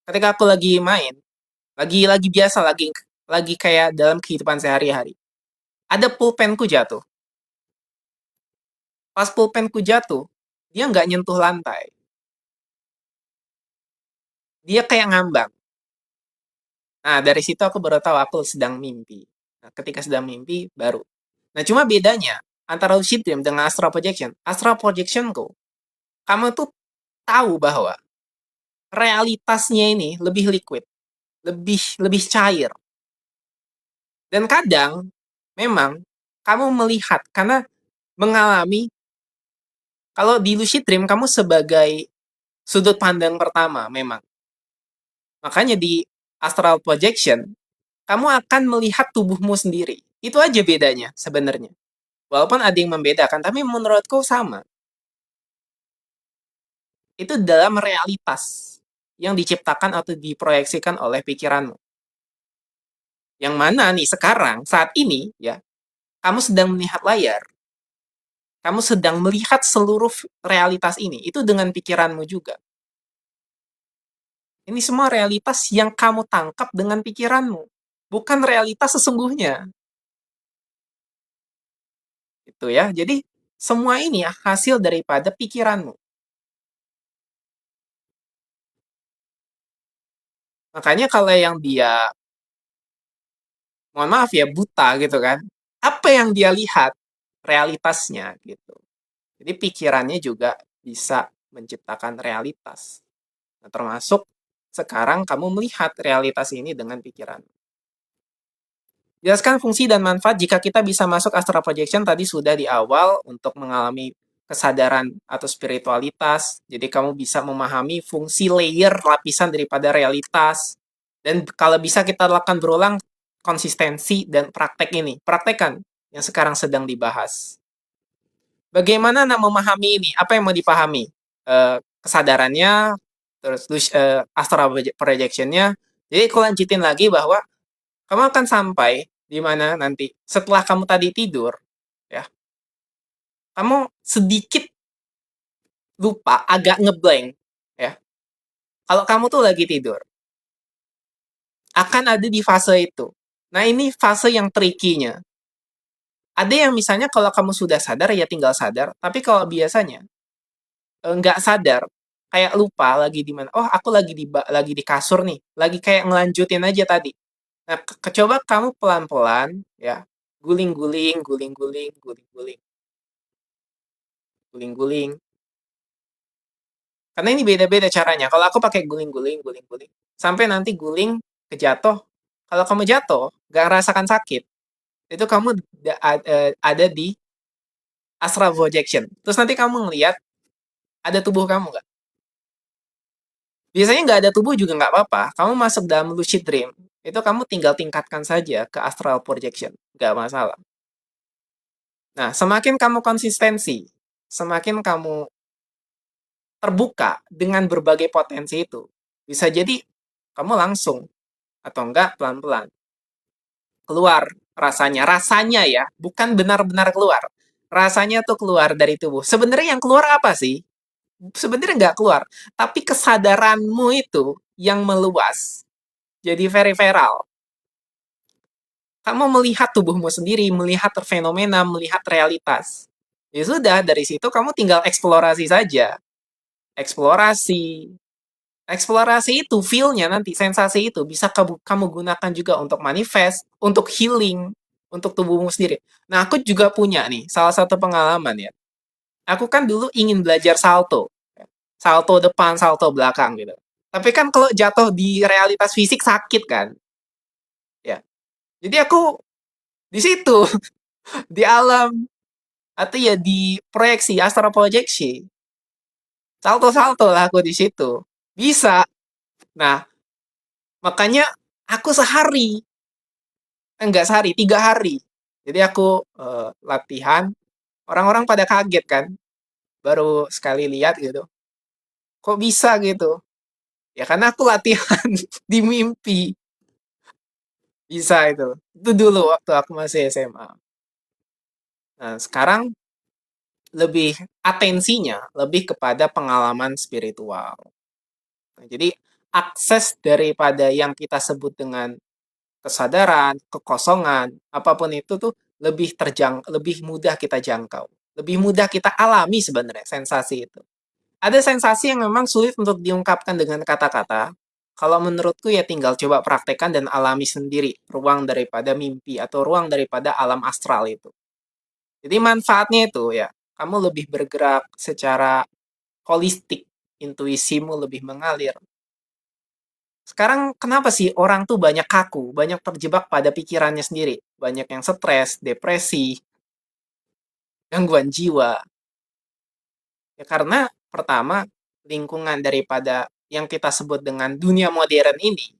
Ketika aku lagi main, lagi biasa, lagi kayak dalam kehidupan sehari-hari. Ada pulpenku jatuh. Pas pulpenku jatuh, dia nggak nyentuh lantai. Dia kayak ngambang. Nah, dari situ aku baru tahu aku sedang mimpi. Nah, ketika sedang mimpi, baru. Nah, cuma bedanya antara lucid dream dengan astral projectionku, kamu tuh tahu bahwa realitasnya ini lebih liquid, lebih cair. Dan kadang memang kamu melihat karena mengalami kalau di lucid dream kamu sebagai sudut pandang pertama memang. Makanya di astral projection kamu akan melihat tubuhmu sendiri. Itu aja bedanya sebenarnya. Walaupun ada yang membedakan, tapi menurutku sama. Itu dalam realitas yang diciptakan atau diproyeksikan oleh pikiranmu. Yang mana nih sekarang, saat ini, ya, kamu sedang melihat layar, kamu sedang melihat seluruh realitas ini, itu dengan pikiranmu juga. Ini semua realitas yang kamu tangkap dengan pikiranmu, bukan realitas sesungguhnya. Itu ya. Jadi semua ini ya hasil daripada pikiranmu. Makanya kalau yang dia, mohon maaf ya, buta gitu kan, apa yang dia lihat? Realitasnya gitu. Jadi pikirannya juga bisa menciptakan realitas. Nah, termasuk sekarang kamu melihat realitas ini dengan pikiran. Jelaskan fungsi dan manfaat jika kita bisa masuk astral projection tadi sudah di awal untuk mengalami kesadaran atau spiritualitas. Jadi kamu bisa memahami fungsi layer lapisan daripada realitas. Dan kalau bisa kita lakukan berulang konsistensi dan praktek ini. Praktekkan yang sekarang sedang dibahas. Bagaimana memahami ini? Apa yang mau dipahami? Kesadarannya, terus astral projectionnya. Jadi aku lanjutin lagi bahwa kamu akan sampai di mana nanti setelah kamu tadi tidur, ya, kamu sedikit lupa, agak ngeblank, ya. Kalau kamu tuh lagi tidur, akan ada di fase itu. Nah, ini fase yang tricky-nya. Ada yang misalnya kalau kamu sudah sadar, ya tinggal sadar. Tapi kalau biasanya nggak sadar, kayak lupa lagi di mana. Oh, aku lagi di kasur nih, lagi kayak ngelanjutin aja tadi. Nah, coba kamu pelan-pelan, ya, guling-guling, guling-guling, guling-guling, guling-guling. Karena ini beda-beda caranya. Kalau aku pakai guling-guling, guling-guling, sampai nanti guling kejatuh. Kalau kamu jatuh, nggak rasakan sakit, itu kamu ada di astral projection. Terus nanti kamu ngelihat ada tubuh kamu nggak? Biasanya nggak ada tubuh juga nggak apa-apa. Kamu masuk dalam lucid dream, itu kamu tinggal tingkatkan saja ke astral projection, nggak masalah. Nah, semakin kamu konsistensi, semakin kamu terbuka dengan berbagai potensi itu, bisa jadi kamu langsung atau enggak pelan-pelan keluar rasanya ya, bukan benar-benar keluar. Rasanya tuh keluar dari tubuh. Sebenarnya yang keluar apa sih? Sebenarnya nggak keluar, tapi kesadaranmu itu yang meluas. Jadi periferal. Kamu melihat tubuhmu sendiri, melihat fenomena, melihat realitas. Ya sudah, dari situ kamu tinggal eksplorasi saja. Eksplorasi. Eksplorasi itu, feel-nya nanti, sensasi itu bisa kamu gunakan juga untuk manifest, untuk healing, untuk tubuhmu sendiri. Nah, aku juga punya nih, salah satu pengalaman ya. Aku kan dulu ingin belajar salto. Salto depan, salto belakang gitu. Tapi kan kalau jatuh di realitas fisik sakit kan. Ya. Jadi aku di situ, di alam, atau ya di proyeksi, astral projeksi. Salto-salto lah aku di situ. Bisa. Nah, makanya aku sehari, enggak sehari, 3 hari. Jadi aku latihan, orang-orang pada kaget kan, baru sekali lihat gitu. Kok bisa gitu? Ya karena aku latihan di mimpi. Bisa itu. Itu dulu waktu aku masih SMA. Nah, sekarang lebih atensinya lebih kepada pengalaman spiritual. Nah, jadi akses daripada yang kita sebut dengan kesadaran, kekosongan, apapun itu tuh lebih mudah kita jangkau. Lebih mudah kita alami sebenarnya sensasi itu. Ada sensasi yang memang sulit untuk diungkapkan dengan kata-kata. Kalau menurutku ya tinggal coba praktekkan dan alami sendiri ruang daripada mimpi atau ruang daripada alam astral itu. Jadi manfaatnya itu ya, kamu lebih bergerak secara holistik, intuisimu lebih mengalir. Sekarang kenapa sih orang tuh banyak kaku, banyak terjebak pada pikirannya sendiri, banyak yang stres, depresi, gangguan jiwa. Ya karena pertama, lingkungan daripada yang kita sebut dengan dunia modern ini,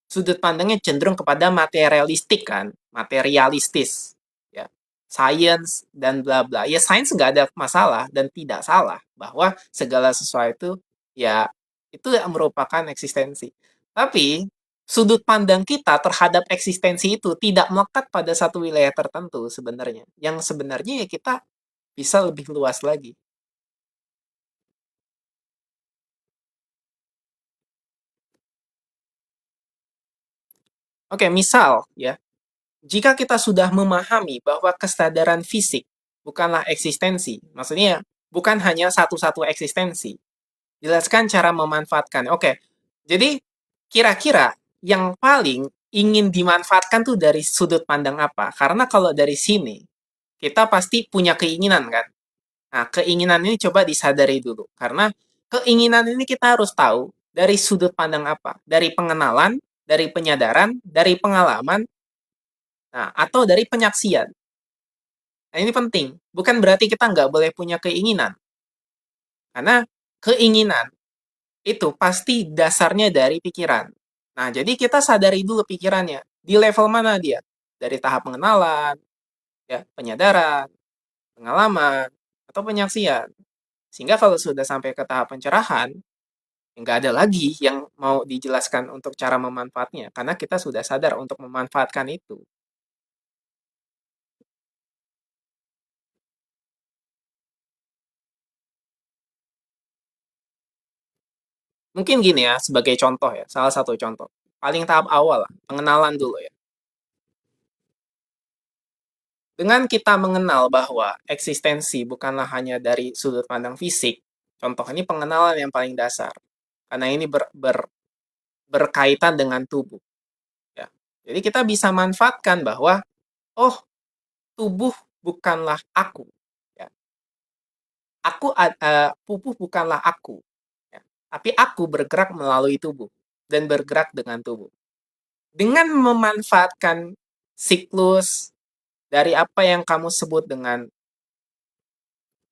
sudut pandangnya cenderung kepada materialistik kan, materialistis. Ya, science dan bla bla. Ya sains nggak ada masalah dan tidak salah bahwa segala sesuatu ya itu merupakan eksistensi. Tapi sudut pandang kita terhadap eksistensi itu tidak melekat pada satu wilayah tertentu sebenarnya. Yang sebenarnya ya kita bisa lebih luas lagi. Oke, misal ya, jika kita sudah memahami bahwa kesadaran fisik bukanlah eksistensi, maksudnya bukan hanya satu-satu eksistensi, jelaskan cara memanfaatkan. Oke, jadi kira-kira yang paling ingin dimanfaatkan tuh dari sudut pandang apa? Karena kalau dari sini, kita pasti punya keinginan kan? Nah, keinginan ini coba disadari dulu. Karena keinginan ini kita harus tahu dari sudut pandang apa? Dari pengenalan, dari penyadaran, dari pengalaman, nah, atau dari penyaksian. Nah, ini penting. Bukan berarti kita nggak boleh punya keinginan. Karena keinginan itu pasti dasarnya dari pikiran. Nah, jadi kita sadari dulu pikirannya. Di level mana dia? Dari tahap pengenalan, ya, penyadaran, pengalaman, atau penyaksian. Sehingga kalau sudah sampai ke tahap pencerahan, nggak ada lagi yang mau dijelaskan untuk cara memanfaatnya. Karena kita sudah sadar untuk memanfaatkan itu. Mungkin gini ya, sebagai contoh ya, salah satu contoh. Paling tahap awal lah, pengenalan dulu ya. Dengan kita mengenal bahwa eksistensi bukanlah hanya dari sudut pandang fisik, contoh ini pengenalan yang paling dasar, karena ini berkaitan dengan tubuh. Ya. Jadi kita bisa manfaatkan bahwa, oh, tubuh bukanlah aku. Ya. Tubuh bukanlah aku. Ya. Tapi aku bergerak melalui tubuh dan bergerak dengan tubuh. Dengan memanfaatkan siklus dari apa yang kamu sebut dengan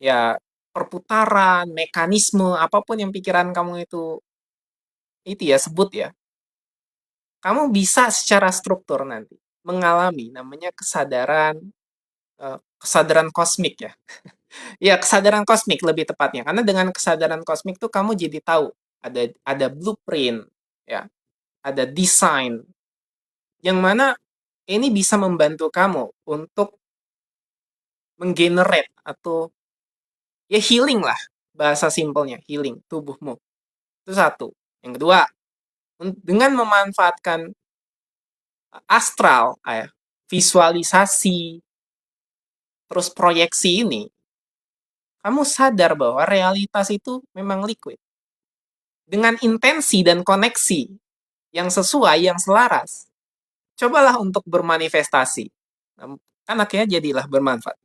ya perputaran, mekanisme, apapun yang pikiran kamu itu ya sebut ya. Kamu bisa secara struktur nanti mengalami namanya kesadaran kosmik ya. Ya, kesadaran kosmik lebih tepatnya. Karena dengan kesadaran kosmik tuh kamu jadi tahu ada blueprint ya, ada desain yang mana ini bisa membantu kamu untuk menggenerate atau ya healing lah bahasa simpelnya, healing tubuhmu. Itu satu. Yang kedua, dengan memanfaatkan astral, visualisasi, terus proyeksi ini, kamu sadar bahwa realitas itu memang liquid. Dengan intensi dan koneksi yang sesuai, yang selaras, cobalah untuk bermanifestasi. Kan akhirnya jadilah bermanfaat.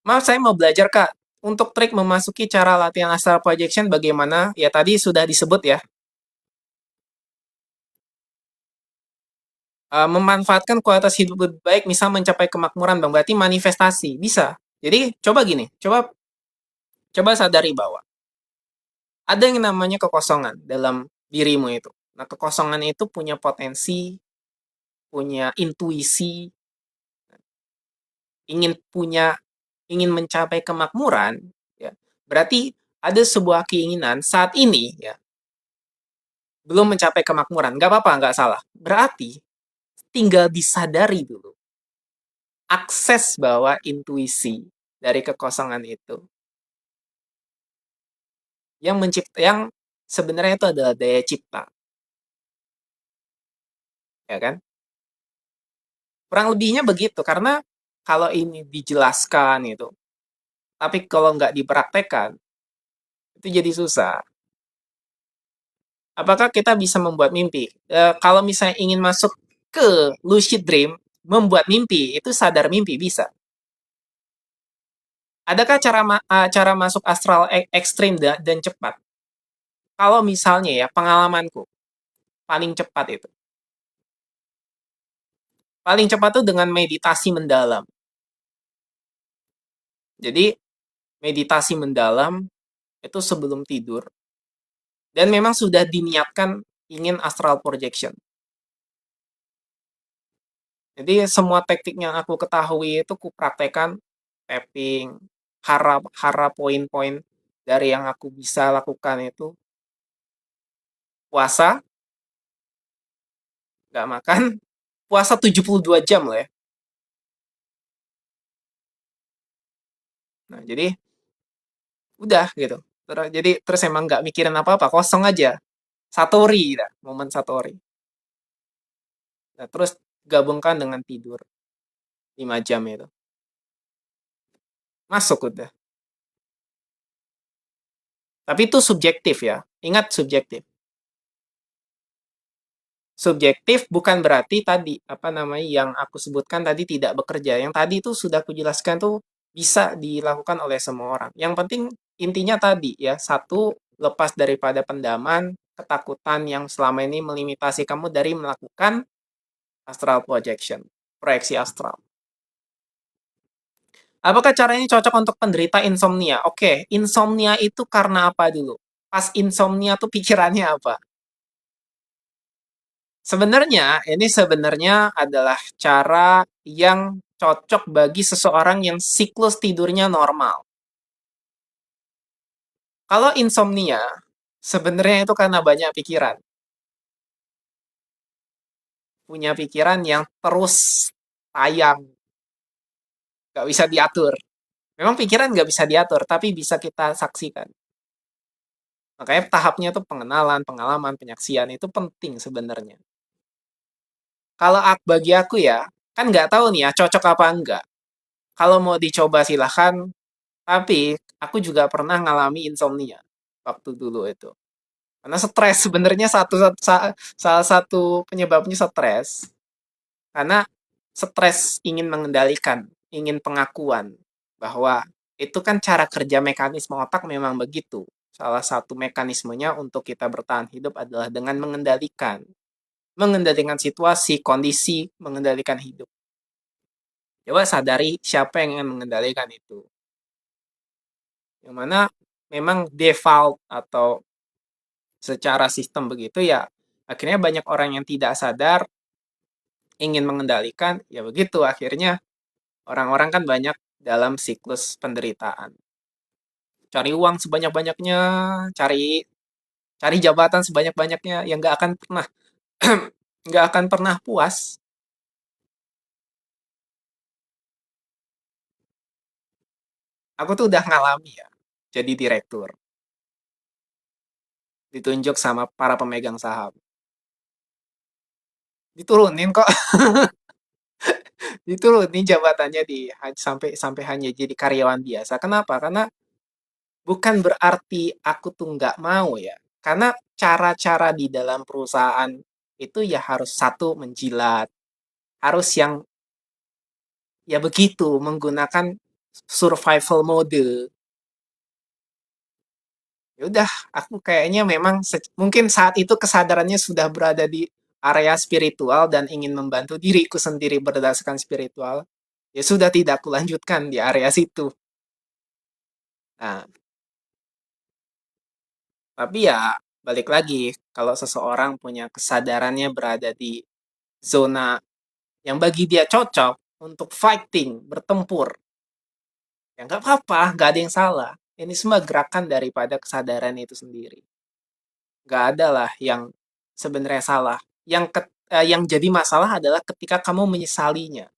Maaf, saya mau belajar, Kak. Untuk trik memasuki cara latihan astral projection bagaimana? Ya, tadi sudah disebut ya. Memanfaatkan kualitas hidup lebih baik, misal mencapai kemakmuran, Bang. Berarti manifestasi. Bisa. Jadi, coba gini. Coba sadari bahwa ada yang namanya kekosongan dalam dirimu itu. Nah, kekosongan itu punya potensi, punya intuisi, ingin mencapai kemakmuran, ya. Berarti ada sebuah keinginan saat ini, ya, belum mencapai kemakmuran. Nggak apa-apa, nggak salah. Berarti tinggal disadari dulu. Akses bahwa intuisi dari kekosongan itu yang sebenarnya itu adalah daya cipta, ya kan? Kurang lebihnya begitu, karena kalau ini dijelaskan itu, tapi kalau nggak dipraktekkan, itu jadi susah. Apakah kita bisa membuat mimpi? Kalau misalnya ingin masuk ke lucid dream, membuat mimpi, itu sadar mimpi bisa. Adakah cara masuk astral ekstrim dan cepat? Kalau misalnya ya, pengalamanku, paling cepat itu. Paling cepat tuh dengan meditasi mendalam. Jadi, meditasi mendalam itu sebelum tidur. Dan memang sudah diniatkan ingin astral projection. Jadi, semua teknik yang aku ketahui itu kupraktekan tapping, harap harap poin-poin. dari yang aku bisa lakukan itu puasa, nggak makan, puasa 72 jam loh ya. Nah, jadi udah gitu. Terus emang nggak mikirin apa-apa, kosong aja. Satori, dah, momen Satori. Nah, terus gabungkan dengan tidur 5 jam itu. Masuk udah. Tapi itu subjektif ya. Ingat subjektif. Subjektif bukan berarti tadi, apa namanya, yang aku sebutkan tadi tidak bekerja. Yang tadi itu sudah aku jelaskan tuh bisa dilakukan oleh semua orang. Yang penting intinya tadi ya, satu, lepas daripada pendaman, ketakutan yang selama ini melimitasi kamu dari melakukan astral projection, proyeksi astral. Apakah caranya cocok untuk penderita insomnia? Oke, insomnia itu karena apa dulu? Pas insomnia tuh pikirannya apa? Sebenarnya adalah cara yang cocok bagi seseorang yang siklus tidurnya normal. Kalau insomnia, sebenarnya itu karena banyak pikiran. Punya pikiran yang terus tayang, nggak bisa diatur. Memang pikiran nggak bisa diatur, tapi bisa kita saksikan. Makanya tahapnya tuh pengenalan, pengalaman, penyaksian itu penting sebenarnya. Kalau bagi aku ya, kan nggak tahu nih ya cocok apa enggak. Kalau mau dicoba silahkan, tapi aku juga pernah ngalami insomnia waktu dulu itu. Karena stres sebenarnya salah satu penyebabnya stres. Karena stres ingin mengendalikan, ingin pengakuan bahwa itu kan cara kerja mekanisme otak memang begitu. Salah satu mekanismenya untuk kita bertahan hidup adalah dengan mengendalikan. Mengendalikan situasi, kondisi, mengendalikan hidup. Coba sadari siapa yang ingin mengendalikan itu. Yang mana memang default atau secara sistem begitu ya, akhirnya banyak orang yang tidak sadar ingin mengendalikan, ya begitu akhirnya orang-orang kan banyak dalam siklus penderitaan. Cari uang sebanyak-banyaknya, cari cari jabatan sebanyak-banyaknya yang nggak akan pernah puas. Aku tuh udah ngalami ya, jadi direktur, ditunjuk sama para pemegang saham. Diturunin kok, diturunin jabatannya sampai sampai hanya jadi karyawan biasa. Kenapa? Karena bukan berarti aku tuh nggak mau ya. Karena cara-cara di dalam perusahaan itu ya harus satu menjilat, harus yang ya begitu menggunakan survival mode. Ya udah, aku kayaknya memang mungkin saat itu kesadarannya sudah berada di area spiritual dan ingin membantu diriku sendiri berdasarkan spiritual. Ya sudah tidak kulanjutkan di area situ. Nah, tapi ya balik lagi kalau seseorang punya kesadarannya berada di zona yang bagi dia cocok untuk fighting, bertempur, ya nggak apa-apa, nggak ada yang salah. Ini semua gerakan daripada kesadaran itu sendiri. Nggak ada lah yang sebenarnya salah. Yang jadi masalah adalah ketika kamu menyesalinya.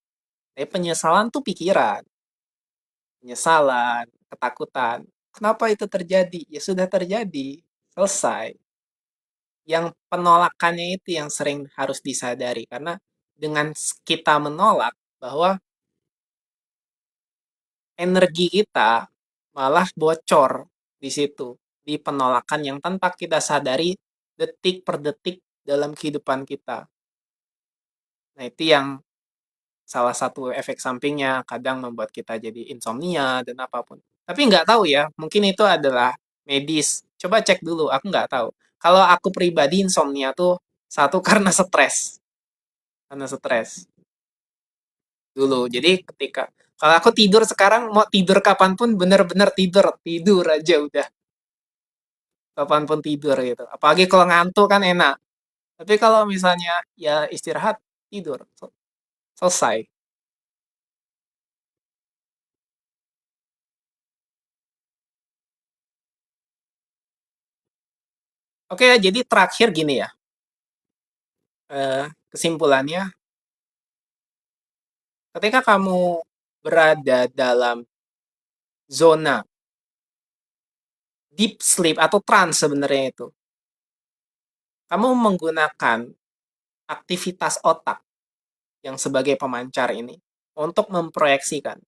Penyesalan tuh pikiran, penyesalan, ketakutan. Kenapa itu terjadi? Ya sudah terjadi, selesai. Yang penolakannya itu yang sering harus disadari karena dengan kita menolak bahwa energi kita malah bocor di situ, di penolakan yang tanpa kita sadari detik per detik dalam kehidupan kita. Nah, itu yang salah satu efek sampingnya kadang membuat kita jadi insomnia dan apapun. Tapi nggak tahu ya, mungkin itu adalah medis. Coba cek dulu, aku nggak tahu. Kalau aku pribadi insomnia tuh satu karena stres. Karena stres dulu. Jadi kalau aku tidur sekarang mau tidur kapanpun bener-bener tidur, tidur aja udah. Kapanpun tidur gitu. Apalagi kalau ngantuk kan enak. Tapi kalau misalnya ya istirahat, tidur. Selesai. Oke, jadi terakhir gini ya, kesimpulannya, ketika kamu berada dalam zona deep sleep atau trance sebenarnya itu, kamu menggunakan aktivitas otak yang sebagai pemancar ini untuk memproyeksikan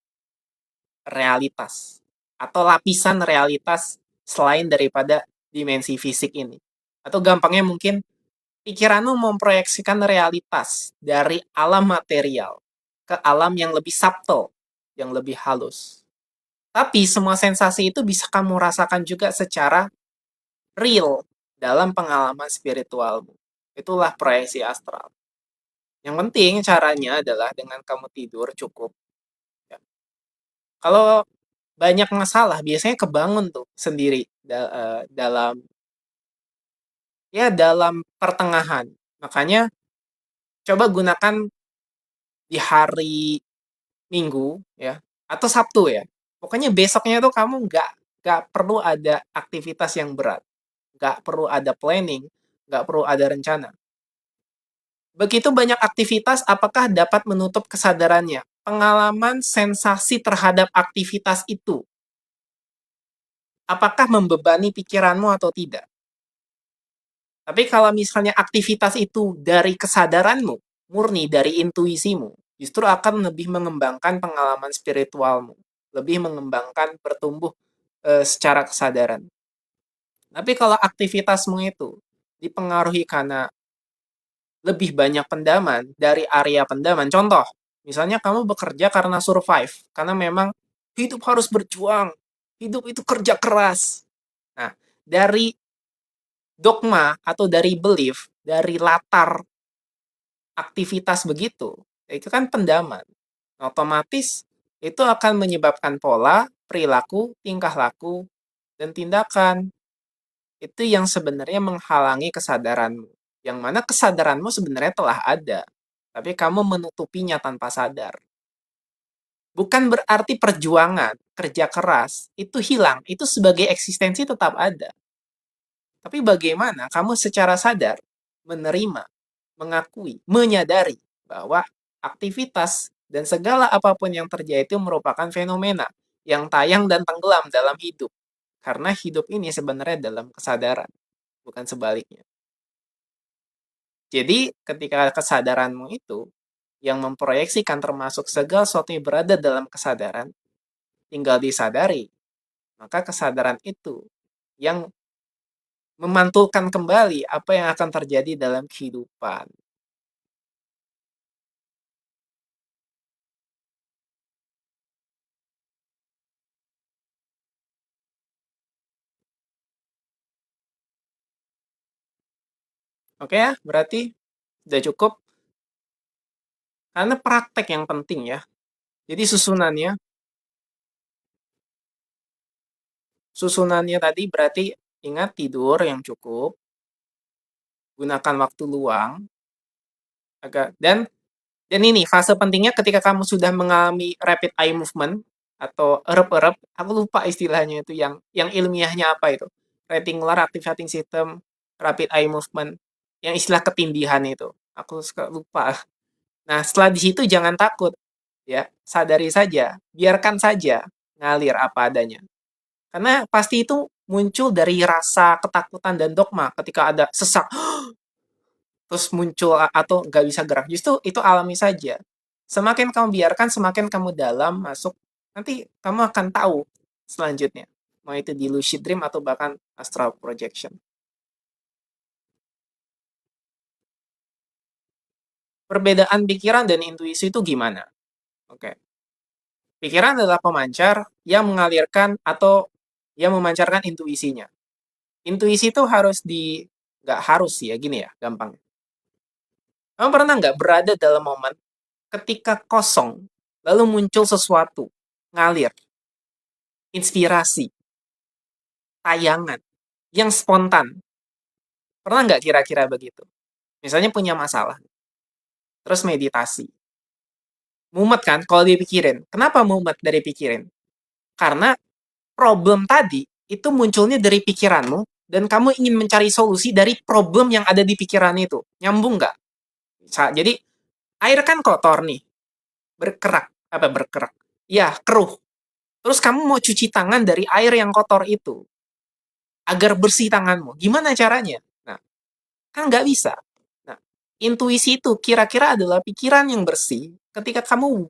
realitas atau lapisan realitas selain daripada dimensi fisik ini. Atau gampangnya mungkin pikiranmu memproyeksikan realitas dari alam material ke alam yang lebih subtle, yang lebih halus. Tapi semua sensasi itu bisa kamu rasakan juga secara real dalam pengalaman spiritualmu. Itulah proyeksi astral. Yang penting caranya adalah dengan kamu tidur cukup. Ya. Kalau banyak masalah, biasanya kebangun tuh sendiri dalam dalam pertengahan. Makanya coba gunakan di hari Minggu ya atau Sabtu ya. Pokoknya besoknya tuh kamu nggak perlu ada aktivitas yang berat, nggak perlu ada planning, nggak perlu ada rencana. Begitu banyak aktivitas, apakah dapat menutup kesadarannya? Pengalaman sensasi terhadap aktivitas itu, apakah membebani pikiranmu atau tidak? Tapi kalau misalnya aktivitas itu dari kesadaranmu, murni dari intuisimu, justru akan lebih mengembangkan pengalaman spiritualmu, lebih mengembangkan bertumbuh secara kesadaran. Tapi kalau aktivitasmu itu dipengaruhi karena lebih banyak pendaman dari area pendaman. Contoh, misalnya kamu bekerja karena survive, karena memang hidup harus berjuang, hidup itu kerja keras. Nah, dari dogma atau dari belief, dari latar aktivitas begitu, itu kan pendaman. Otomatis itu akan menyebabkan pola, perilaku, tingkah laku, dan tindakan. Itu yang sebenarnya menghalangi kesadaranmu. Yang mana kesadaranmu sebenarnya telah ada, tapi kamu menutupinya tanpa sadar. Bukan berarti perjuangan, kerja keras, itu hilang. Itu sebagai eksistensi tetap ada. Tapi bagaimana kamu secara sadar menerima, mengakui, menyadari bahwa aktivitas dan segala apapun yang terjadi itu merupakan fenomena yang tayang dan tenggelam dalam hidup. Karena hidup ini sebenarnya dalam kesadaran, bukan sebaliknya. Jadi, ketika kesadaranmu itu yang memproyeksikan termasuk segala sesuatu yang berada dalam kesadaran, tinggal disadari, maka kesadaran itu yang memantulkan kembali apa yang akan terjadi dalam kehidupan. Oke ya, berarti sudah cukup. Karena praktek yang penting ya. Jadi susunannya tadi berarti ingat tidur yang cukup, gunakan waktu luang, dan ini fase pentingnya ketika kamu sudah mengalami rapid eye movement atau erep-erep, aku lupa istilahnya itu yang ilmiahnya apa itu. Reticular activating system, rapid eye movement, yang istilah ketindihan itu. Aku suka lupa. Nah, setelah di situ jangan takut, ya, sadari saja, biarkan saja ngalir apa adanya. Karena pasti itu muncul dari rasa ketakutan dan dogma ketika ada sesak, terus muncul atau nggak bisa gerak. Justru itu alami saja. Semakin kamu biarkan, semakin kamu dalam masuk, nanti kamu akan tahu selanjutnya. Mau itu di lucid dream atau bahkan astral projection. Perbedaan pikiran dan intuisi itu gimana? Oke. Pikiran adalah pemancar yang mengalirkan atau yang memancarkan intuisinya. Intuisi itu nggak harus sih ya, gini ya, gampang. Kamu pernah nggak berada dalam momen ketika kosong, lalu muncul sesuatu, ngalir, inspirasi, tayangan, yang spontan. Pernah nggak kira-kira begitu? Misalnya punya masalah, terus meditasi. Mumet kan kalau dipikirin. Kenapa mumet dari pikirin? Karena problem tadi itu munculnya dari pikiranmu, dan kamu ingin mencari solusi dari problem yang ada di pikiran itu. Nyambung nggak? Jadi, air kan kotor nih, berkerak. Ya, keruh. Terus kamu mau cuci tangan dari air yang kotor itu, agar bersih tanganmu. Gimana caranya? Nah, kan nggak bisa. Nah, intuisi itu kira-kira adalah pikiran yang bersih ketika kamu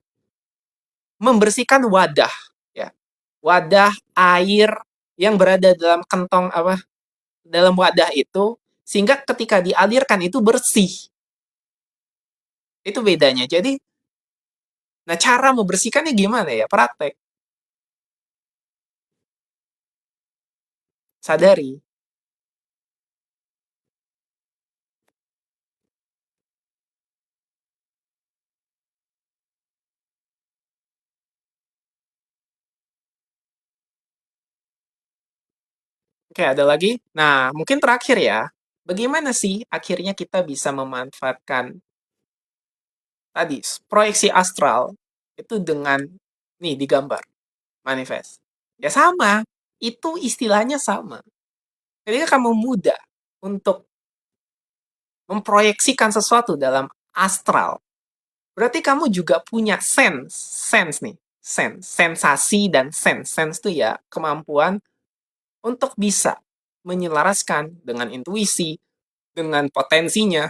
membersihkan wadah, ya. Wadah air yang berada dalam dalam wadah itu, sehingga ketika dialirkan itu bersih. Itu bedanya. Jadi, nah cara membersihkannya gimana ya? Praktek. Sadari. Oke, ada lagi? Nah, mungkin terakhir ya. Bagaimana sih akhirnya kita bisa memanfaatkan tadi proyeksi astral itu dengan nih digambar, manifest. Ya sama, itu istilahnya sama. Ketika kamu mudah untuk memproyeksikan sesuatu dalam astral, berarti kamu juga punya sense nih, sensasi dan sense. Sense itu ya kemampuan untuk bisa menyelaraskan dengan intuisi, dengan potensinya,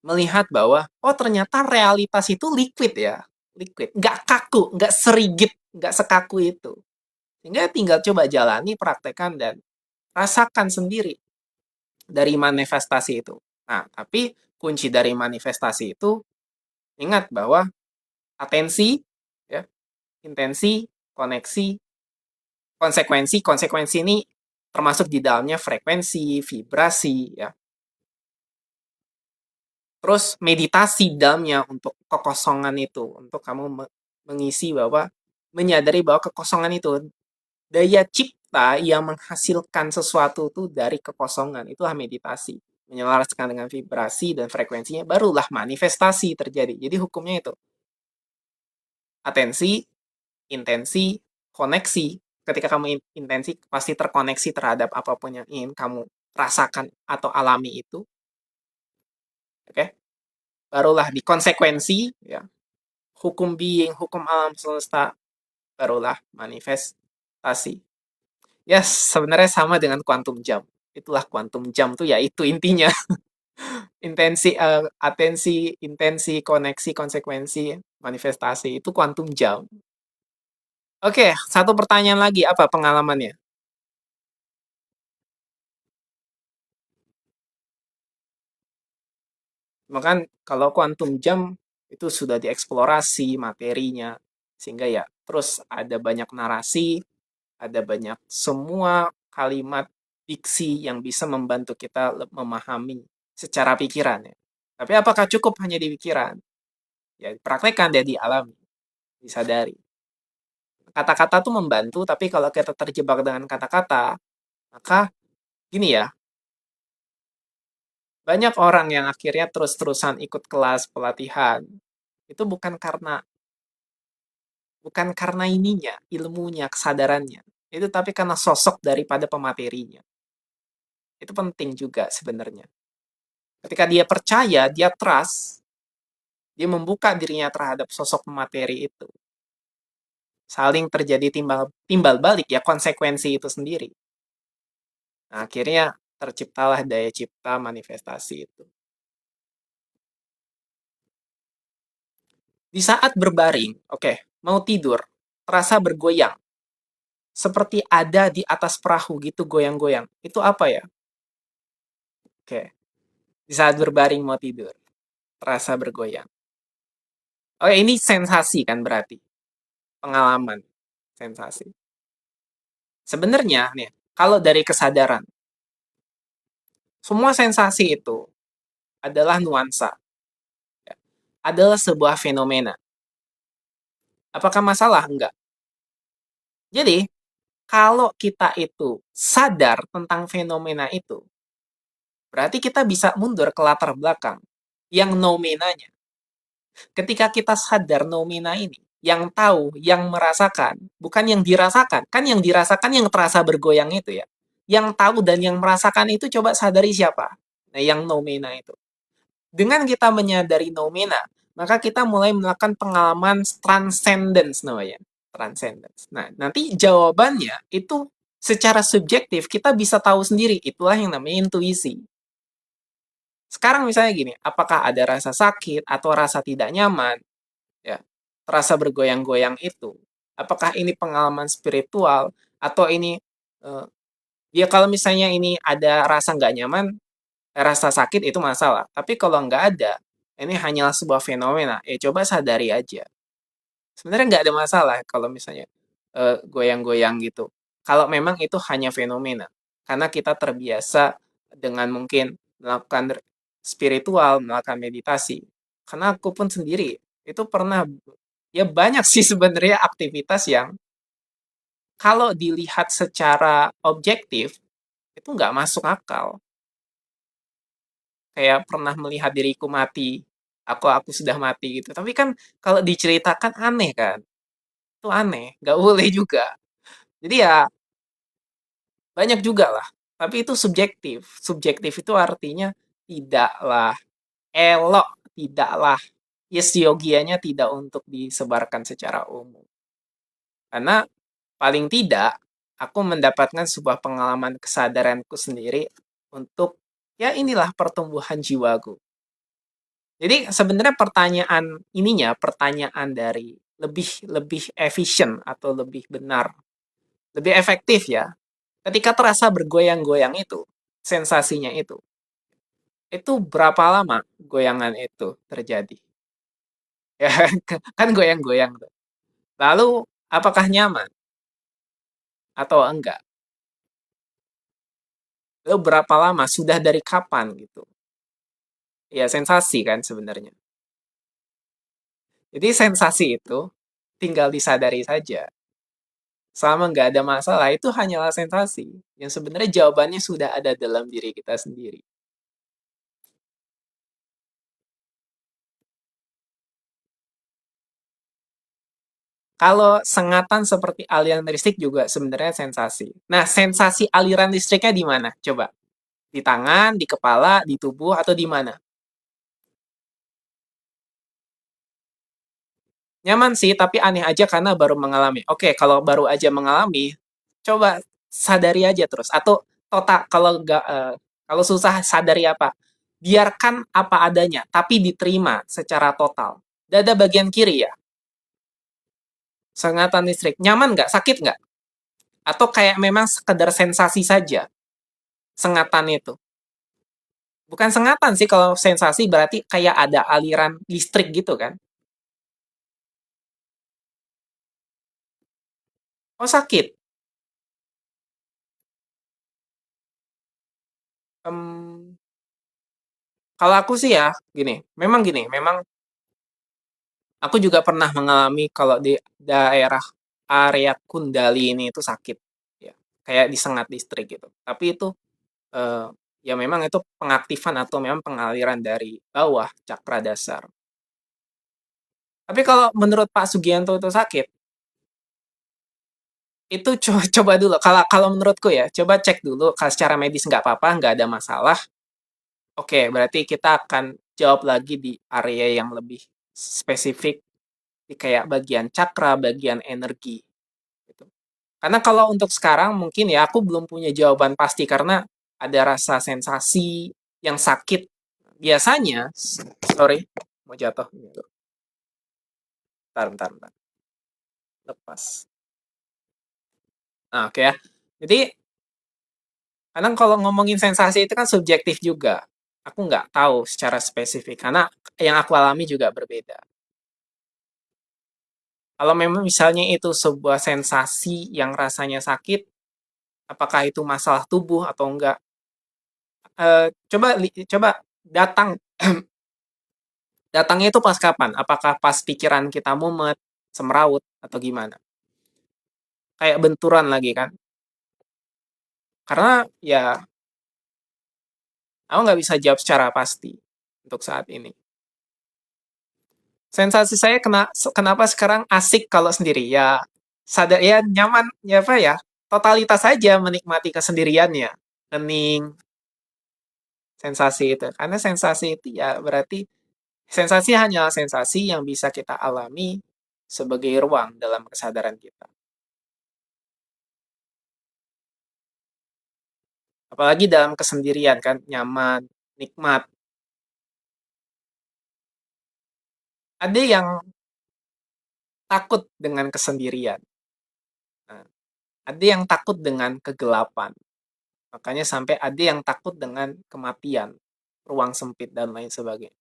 melihat bahwa, oh ternyata realitas itu liquid ya, liquid, nggak kaku, nggak serigid, nggak sekaku itu. Sehingga tinggal coba jalani, praktekkan, dan rasakan sendiri dari manifestasi itu. Nah, tapi kunci dari manifestasi itu, ingat bahwa atensi, ya, intensi, koneksi, konsekuensi ini termasuk di dalamnya frekuensi, vibrasi, ya. Terus meditasi dalamnya untuk kekosongan itu, untuk kamu mengisi bahwa, menyadari bahwa kekosongan itu, daya cipta yang menghasilkan sesuatu itu dari kekosongan, itulah meditasi. Menyelaraskan dengan vibrasi dan frekuensinya, barulah manifestasi terjadi. Jadi hukumnya itu, atensi, intensi, koneksi. Ketika kamu intensi, pasti terkoneksi terhadap apapun yang ingin kamu rasakan atau alami itu. Oke? Barulah di konsekuensi, ya, hukum being, hukum alam semesta, barulah manifestasi. Yes, sebenarnya sama dengan quantum jump. Itulah quantum jump tuh ya itu intinya. Atensi, intensi, koneksi, konsekuensi, manifestasi. Itu quantum jump. Oke, satu pertanyaan lagi. Apa pengalamannya? Bahkan kalau quantum jump itu sudah dieksplorasi materinya. Sehingga ya terus ada banyak narasi, ada banyak semua kalimat diksi yang bisa membantu kita memahami secara pikiran ya. Tapi apakah cukup hanya di pikiran? Ya praktekkan dan dialami, disadari. Kata-kata tuh membantu, tapi kalau kita terjebak dengan kata-kata, maka gini ya, banyak orang yang akhirnya terus-terusan ikut kelas pelatihan. Itu bukan karena ininya, ilmunya, kesadarannya. Itu tapi karena sosok daripada pematerinya. Itu penting juga sebenarnya. Ketika dia percaya, dia trust, dia membuka dirinya terhadap sosok materi itu. Saling terjadi timbal balik ya, konsekuensi itu sendiri. Nah, akhirnya terciptalah daya cipta manifestasi itu. Di saat berbaring, oke, mau tidur, terasa bergoyang. Seperti ada di atas perahu gitu goyang-goyang. Itu apa ya? Oke, di saat berbaring mau tidur, terasa bergoyang. Oke, ini sensasi kan berarti. Pengalaman, sensasi. Sebenarnya nih, kalau dari kesadaran, semua sensasi itu adalah nuansa, ya. Adalah sebuah fenomena. Apakah masalah? Enggak. Jadi, kalau kita itu sadar tentang fenomena itu, berarti kita bisa mundur ke latar belakang yang nomenanya. Ketika kita sadar nomina ini, yang tahu, yang merasakan, bukan yang dirasakan. Kan yang dirasakan yang terasa bergoyang itu ya. Yang tahu dan yang merasakan itu coba sadari siapa? Nah, yang noumena itu. Dengan kita menyadari noumena, maka kita mulai melakukan pengalaman transcendence namanya. Transcendence. Nah, nanti jawabannya itu secara subjektif kita bisa tahu sendiri. Itulah yang namanya intuisi. Sekarang misalnya gini, apakah ada rasa sakit atau rasa tidak nyaman, ya, rasa bergoyang-goyang itu, apakah ini pengalaman spiritual atau ini eh, ya kalau misalnya ini ada rasa nggak nyaman, rasa sakit itu masalah. Tapi kalau nggak ada, ini hanyalah sebuah fenomena. Ya coba sadari aja. Sebenarnya nggak ada masalah kalau misalnya goyang-goyang gitu. Kalau memang itu hanya fenomena. Karena kita terbiasa dengan mungkin melakukan spiritual, melakukan meditasi. Karena aku pun sendiri itu pernah, ya banyak sih sebenarnya aktivitas yang kalau dilihat secara objektif itu nggak masuk akal. Kayak pernah melihat diriku mati, aku sudah mati gitu. Tapi kan kalau diceritakan aneh kan, itu aneh, nggak boleh juga. Jadi ya banyak juga lah, tapi itu subjektif. Subjektif itu artinya tidaklah elok, tidaklah yogianya tidak untuk disebarkan secara umum. Karena paling tidak aku mendapatkan sebuah pengalaman kesadaranku sendiri untuk ya inilah pertumbuhan jiwaku. Jadi sebenarnya pertanyaan dari lebih lebih efisien atau lebih benar, lebih efektif ya. Ketika terasa bergoyang-goyang itu, sensasinya itu berapa lama goyangan itu terjadi? Ya kan goyang-goyang tuh. Lalu apakah nyaman atau enggak? Lalu berapa lama? Sudah dari kapan gitu? Ya sensasi kan sebenarnya. Jadi sensasi itu tinggal disadari saja. Selama nggak ada masalah, itu hanyalah sensasi. Yang sebenarnya jawabannya sudah ada dalam diri kita sendiri. Kalau sengatan seperti aliran listrik juga sebenarnya sensasi. Nah, sensasi aliran listriknya di mana? Coba. Di tangan, di kepala, di tubuh, atau di mana? Nyaman sih, tapi aneh aja karena baru mengalami. Oke, kalau baru aja mengalami, coba sadari aja terus. Atau total, kalau susah sadari apa? Biarkan apa adanya, tapi diterima secara total. Dada bagian kiri ya, sengatan listrik. Nyaman nggak? Sakit nggak? Atau kayak memang sekedar sensasi saja, sengatan itu? Bukan sengatan sih, kalau sensasi berarti kayak ada aliran listrik gitu kan. Oh sakit. Em, Kalau aku sih ya, memang aku juga pernah mengalami kalau di daerah area Kundali ini itu sakit, ya, kayak disengat listrik gitu. Tapi itu eh, ya memang itu pengaktifan atau memang pengaliran dari bawah cakra dasar. Tapi kalau menurut Pak Sugianto itu sakit, itu coba dulu. Kalau kalau menurutku ya, coba cek dulu. Kalau secara medis nggak apa-apa, nggak ada masalah. Oke, berarti kita akan jawab lagi di area yang lebih spesifik, di kayak bagian cakra, bagian energi. Gitu. Karena kalau untuk sekarang mungkin ya aku belum punya jawaban pasti karena ada rasa sensasi yang sakit. Biasanya, sorry, mau jatuh. Bentar, bentar, bentar. Lepas. Nah, oke ya. Jadi, kadang kalau ngomongin sensasi itu kan subjektif juga. Aku nggak tahu secara spesifik, karena yang aku alami juga berbeda. Kalau memang misalnya itu sebuah sensasi yang rasanya sakit, apakah itu masalah tubuh atau enggak? Coba datang datangnya itu pas kapan? Apakah pas pikiran kita mumet, semeraut, atau gimana? Kayak benturan lagi kan? Karena ya aku nggak bisa jawab secara pasti untuk saat ini. Sensasi saya kenapa sekarang asik kalau sendiri? Ya sadar ya nyaman ya apa ya? totalitas saja menikmati kesendiriannya, hening, sensasi itu. Karena sensasi itu ya berarti sensasi hanyalah sensasi yang bisa kita alami sebagai ruang dalam kesadaran kita. Apalagi dalam kesendirian kan, nyaman, nikmat. Ada yang takut dengan kesendirian. Nah, ada yang takut dengan kegelapan. Makanya sampai ada yang takut dengan kematian, ruang sempit dan lain sebagainya.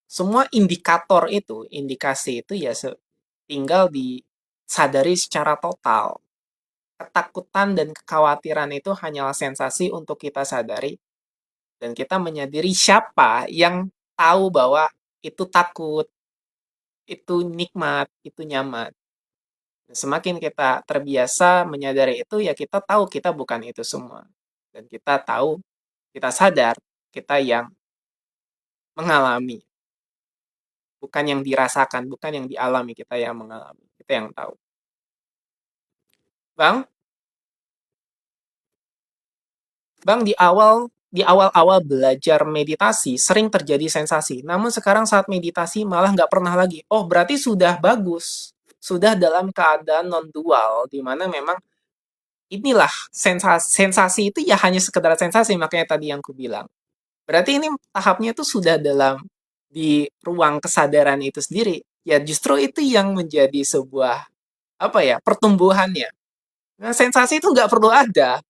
Semua indikator itu, indikasi itu ya tinggal disadari secara total. Ketakutan dan kekhawatiran itu hanyalah sensasi untuk kita sadari dan kita menyadari siapa yang tahu bahwa itu takut, itu nikmat, itu nyaman. Semakin kita terbiasa menyadari itu, ya kita tahu kita bukan itu semua. Dan kita tahu, kita sadar, kita yang mengalami. Bukan yang dirasakan, bukan yang dialami, kita yang mengalami. Kita yang tahu. Bang, Bang di awal-awal belajar meditasi sering terjadi sensasi. Namun sekarang saat meditasi malah nggak pernah lagi. Oh, berarti sudah bagus. Sudah dalam keadaan non-dual, di mana memang inilah sensasi itu ya hanya sekedar sensasi, makanya tadi yang ku bilang. Berarti ini tahapnya itu sudah dalam di ruang kesadaran itu sendiri. Ya justru itu yang menjadi sebuah apa ya pertumbuhannya. Nah, sensasi itu nggak perlu ada.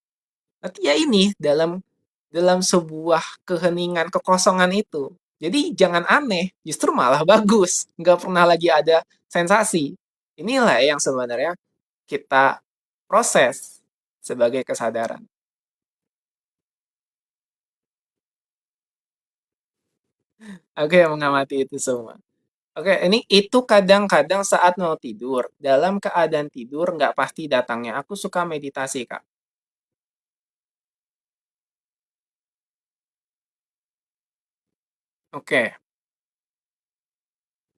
Nanti ya ini dalam sebuah keheningan kekosongan itu. Jadi jangan aneh, justru malah bagus. Nggak pernah lagi ada sensasi. Inilah yang sebenarnya kita proses sebagai kesadaran. Aku yang mengamati itu semua. Oke, ini itu kadang-kadang saat mau tidur. Dalam keadaan tidur nggak pasti datangnya. Aku suka meditasi, Kak. Oke,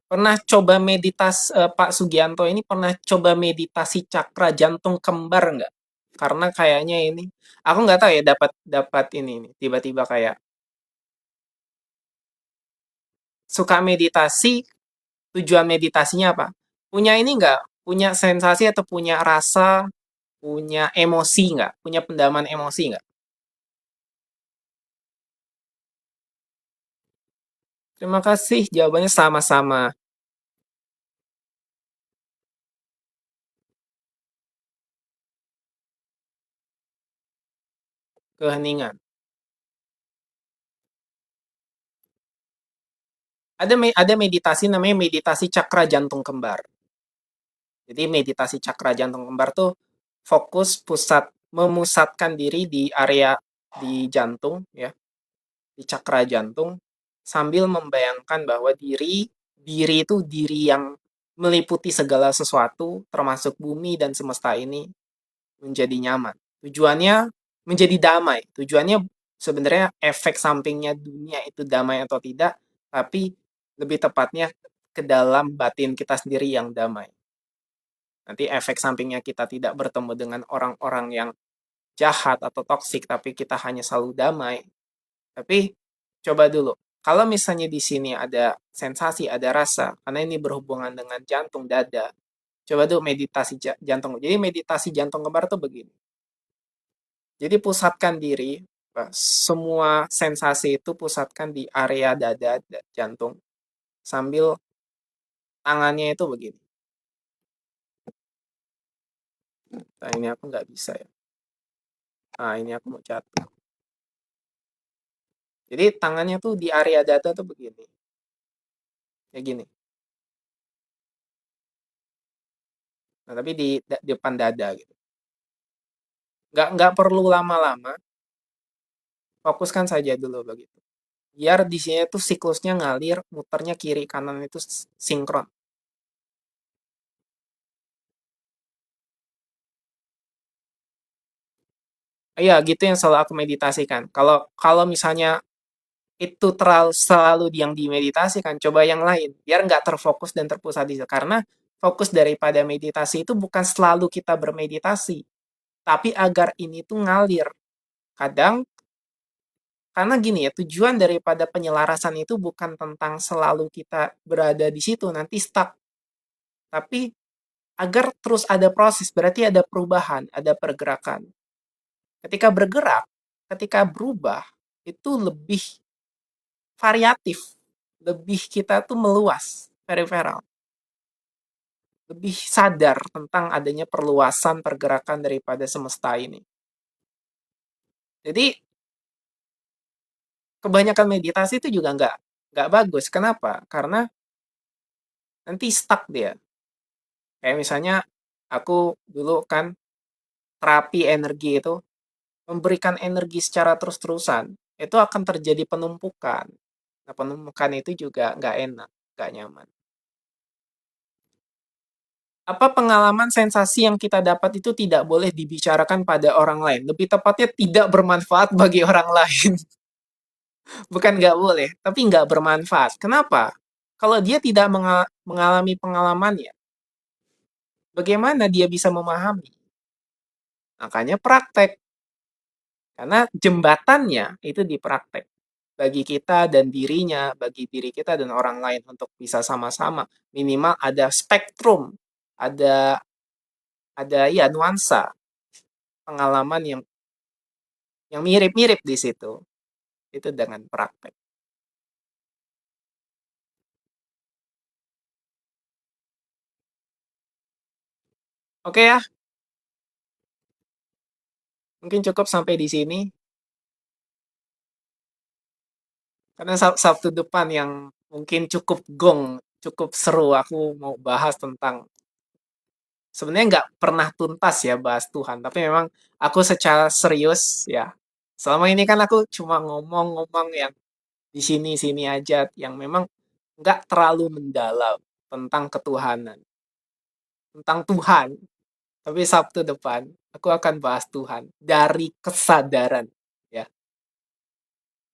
pernah coba Pak Sugianto ini pernah coba meditasi cakra jantung kembar nggak? Karena kayaknya ini, aku nggak tahu ya dapat dapat ini nih. Tiba-tiba kayak suka meditasi, tujuan meditasinya apa? Punya ini nggak? Punya sensasi atau punya rasa, punya emosi nggak? Punya pendaman emosi nggak? Terima kasih, jawabannya sama-sama. Keheningan. Ada meditasi namanya meditasi cakra jantung kembar. Jadi meditasi cakra jantung kembar tuh fokus memusatkan diri di area di jantung ya, di cakra jantung sambil membayangkan bahwa diri itu diri yang meliputi segala sesuatu termasuk bumi dan semesta ini menjadi nyaman. Tujuannya menjadi damai. Tujuannya sebenarnya efek sampingnya dunia itu damai atau tidak, tapi lebih tepatnya ke dalam batin kita sendiri yang damai. Nanti efek sampingnya kita tidak bertemu dengan orang-orang yang jahat atau toksik, tapi kita hanya selalu damai. Tapi coba dulu, kalau misalnya di sini ada sensasi, ada rasa, karena ini berhubungan dengan jantung dada, coba dulu meditasi jantung. Jadi meditasi jantung kembar tuh begini. Jadi pusatkan diri, semua sensasi itu pusatkan di area dada, jantung, sambil tangannya itu begini. Nah, ini aku nggak bisa ya. Nah, ini aku mau jatuh. Jadi tangannya tuh di area dada tuh begini. Kayak gini. Nah, tapi di depan dada gitu. Nggak perlu lama-lama, fokuskan saja dulu begitu. Biar di sini tuh siklusnya ngalir, muternya kiri kanan itu sinkron. Iya, gitu yang selalu aku meditasikan. Kalau kalau misalnya itu selalu yang dimeditasikan, coba yang lain. Biar nggak terfokus dan terpusat di situ. Karena fokus daripada meditasi itu bukan selalu kita bermeditasi. tapi agar ini tuh ngalir. Kadang karena gini ya, tujuan daripada penyelarasan itu bukan tentang selalu kita berada di situ, nanti stuck. Tapi agar terus ada proses, berarti ada perubahan, ada pergerakan. Ketika bergerak, ketika berubah, itu lebih variatif, lebih kita tuh meluas, periferal. Lebih sadar tentang adanya perluasan pergerakan daripada semesta ini. Jadi, kebanyakan meditasi itu juga nggak bagus. Kenapa? Karena nanti stuck dia. Kayak misalnya, aku dulu kan terapi energi itu, memberikan energi secara terus-terusan, itu akan terjadi penumpukan. Nah, penumpukan itu juga nggak enak, nggak nyaman. Apa pengalaman sensasi yang kita dapat itu tidak boleh dibicarakan pada orang lain. Lebih tepatnya tidak bermanfaat bagi orang lain. Bukan nggak boleh, tapi nggak bermanfaat. Kenapa? Kalau dia tidak mengalami pengalamannya, bagaimana dia bisa memahami? Makanya praktek. Karena jembatannya itu di praktek. Bagi kita dan dirinya, bagi diri kita dan orang lain untuk bisa sama-sama. Minimal ada spektrum, ada ya nuansa pengalaman yang mirip-mirip di situ. Itu dengan praktek. Oke ya, mungkin cukup sampai di sini. Karena Sabtu depan yang mungkin cukup gong, cukup seru. Aku mau bahas tentang sebenarnya nggak pernah tuntas ya bahas Tuhan, tapi memang aku secara serius ya. Selama ini kan aku cuma ngomong-ngomong yang di sini-sini aja, yang memang nggak terlalu mendalam tentang ketuhanan, tentang Tuhan. Tapi Sabtu depan aku akan bahas Tuhan dari kesadaran. Ya,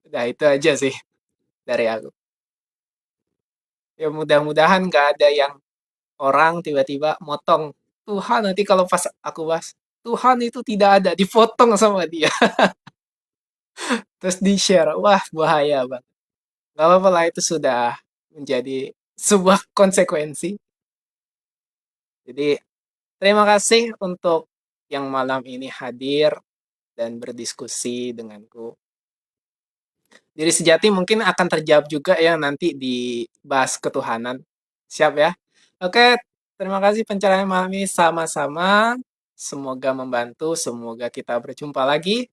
udah itu aja sih dari aku. Ya mudah-mudahan nggak ada yang orang tiba-tiba motong Tuhan nanti kalau pas aku bahas Tuhan itu tidak ada, dipotong sama dia terus di-share. Wah, bahaya banget. Gak apa-apa lah, itu sudah menjadi sebuah konsekuensi. Jadi terima kasih untuk yang malam ini hadir dan berdiskusi denganku. Diri sejati mungkin akan terjawab juga ya nanti di bahas ketuhanan. Siap ya? Oke, terima kasih pencerahan malam ini sama-sama. Semoga membantu, semoga kita berjumpa lagi.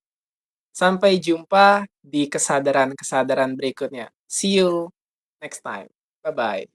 Sampai jumpa di kesadaran-kesadaran berikutnya. See you next time. Bye-bye.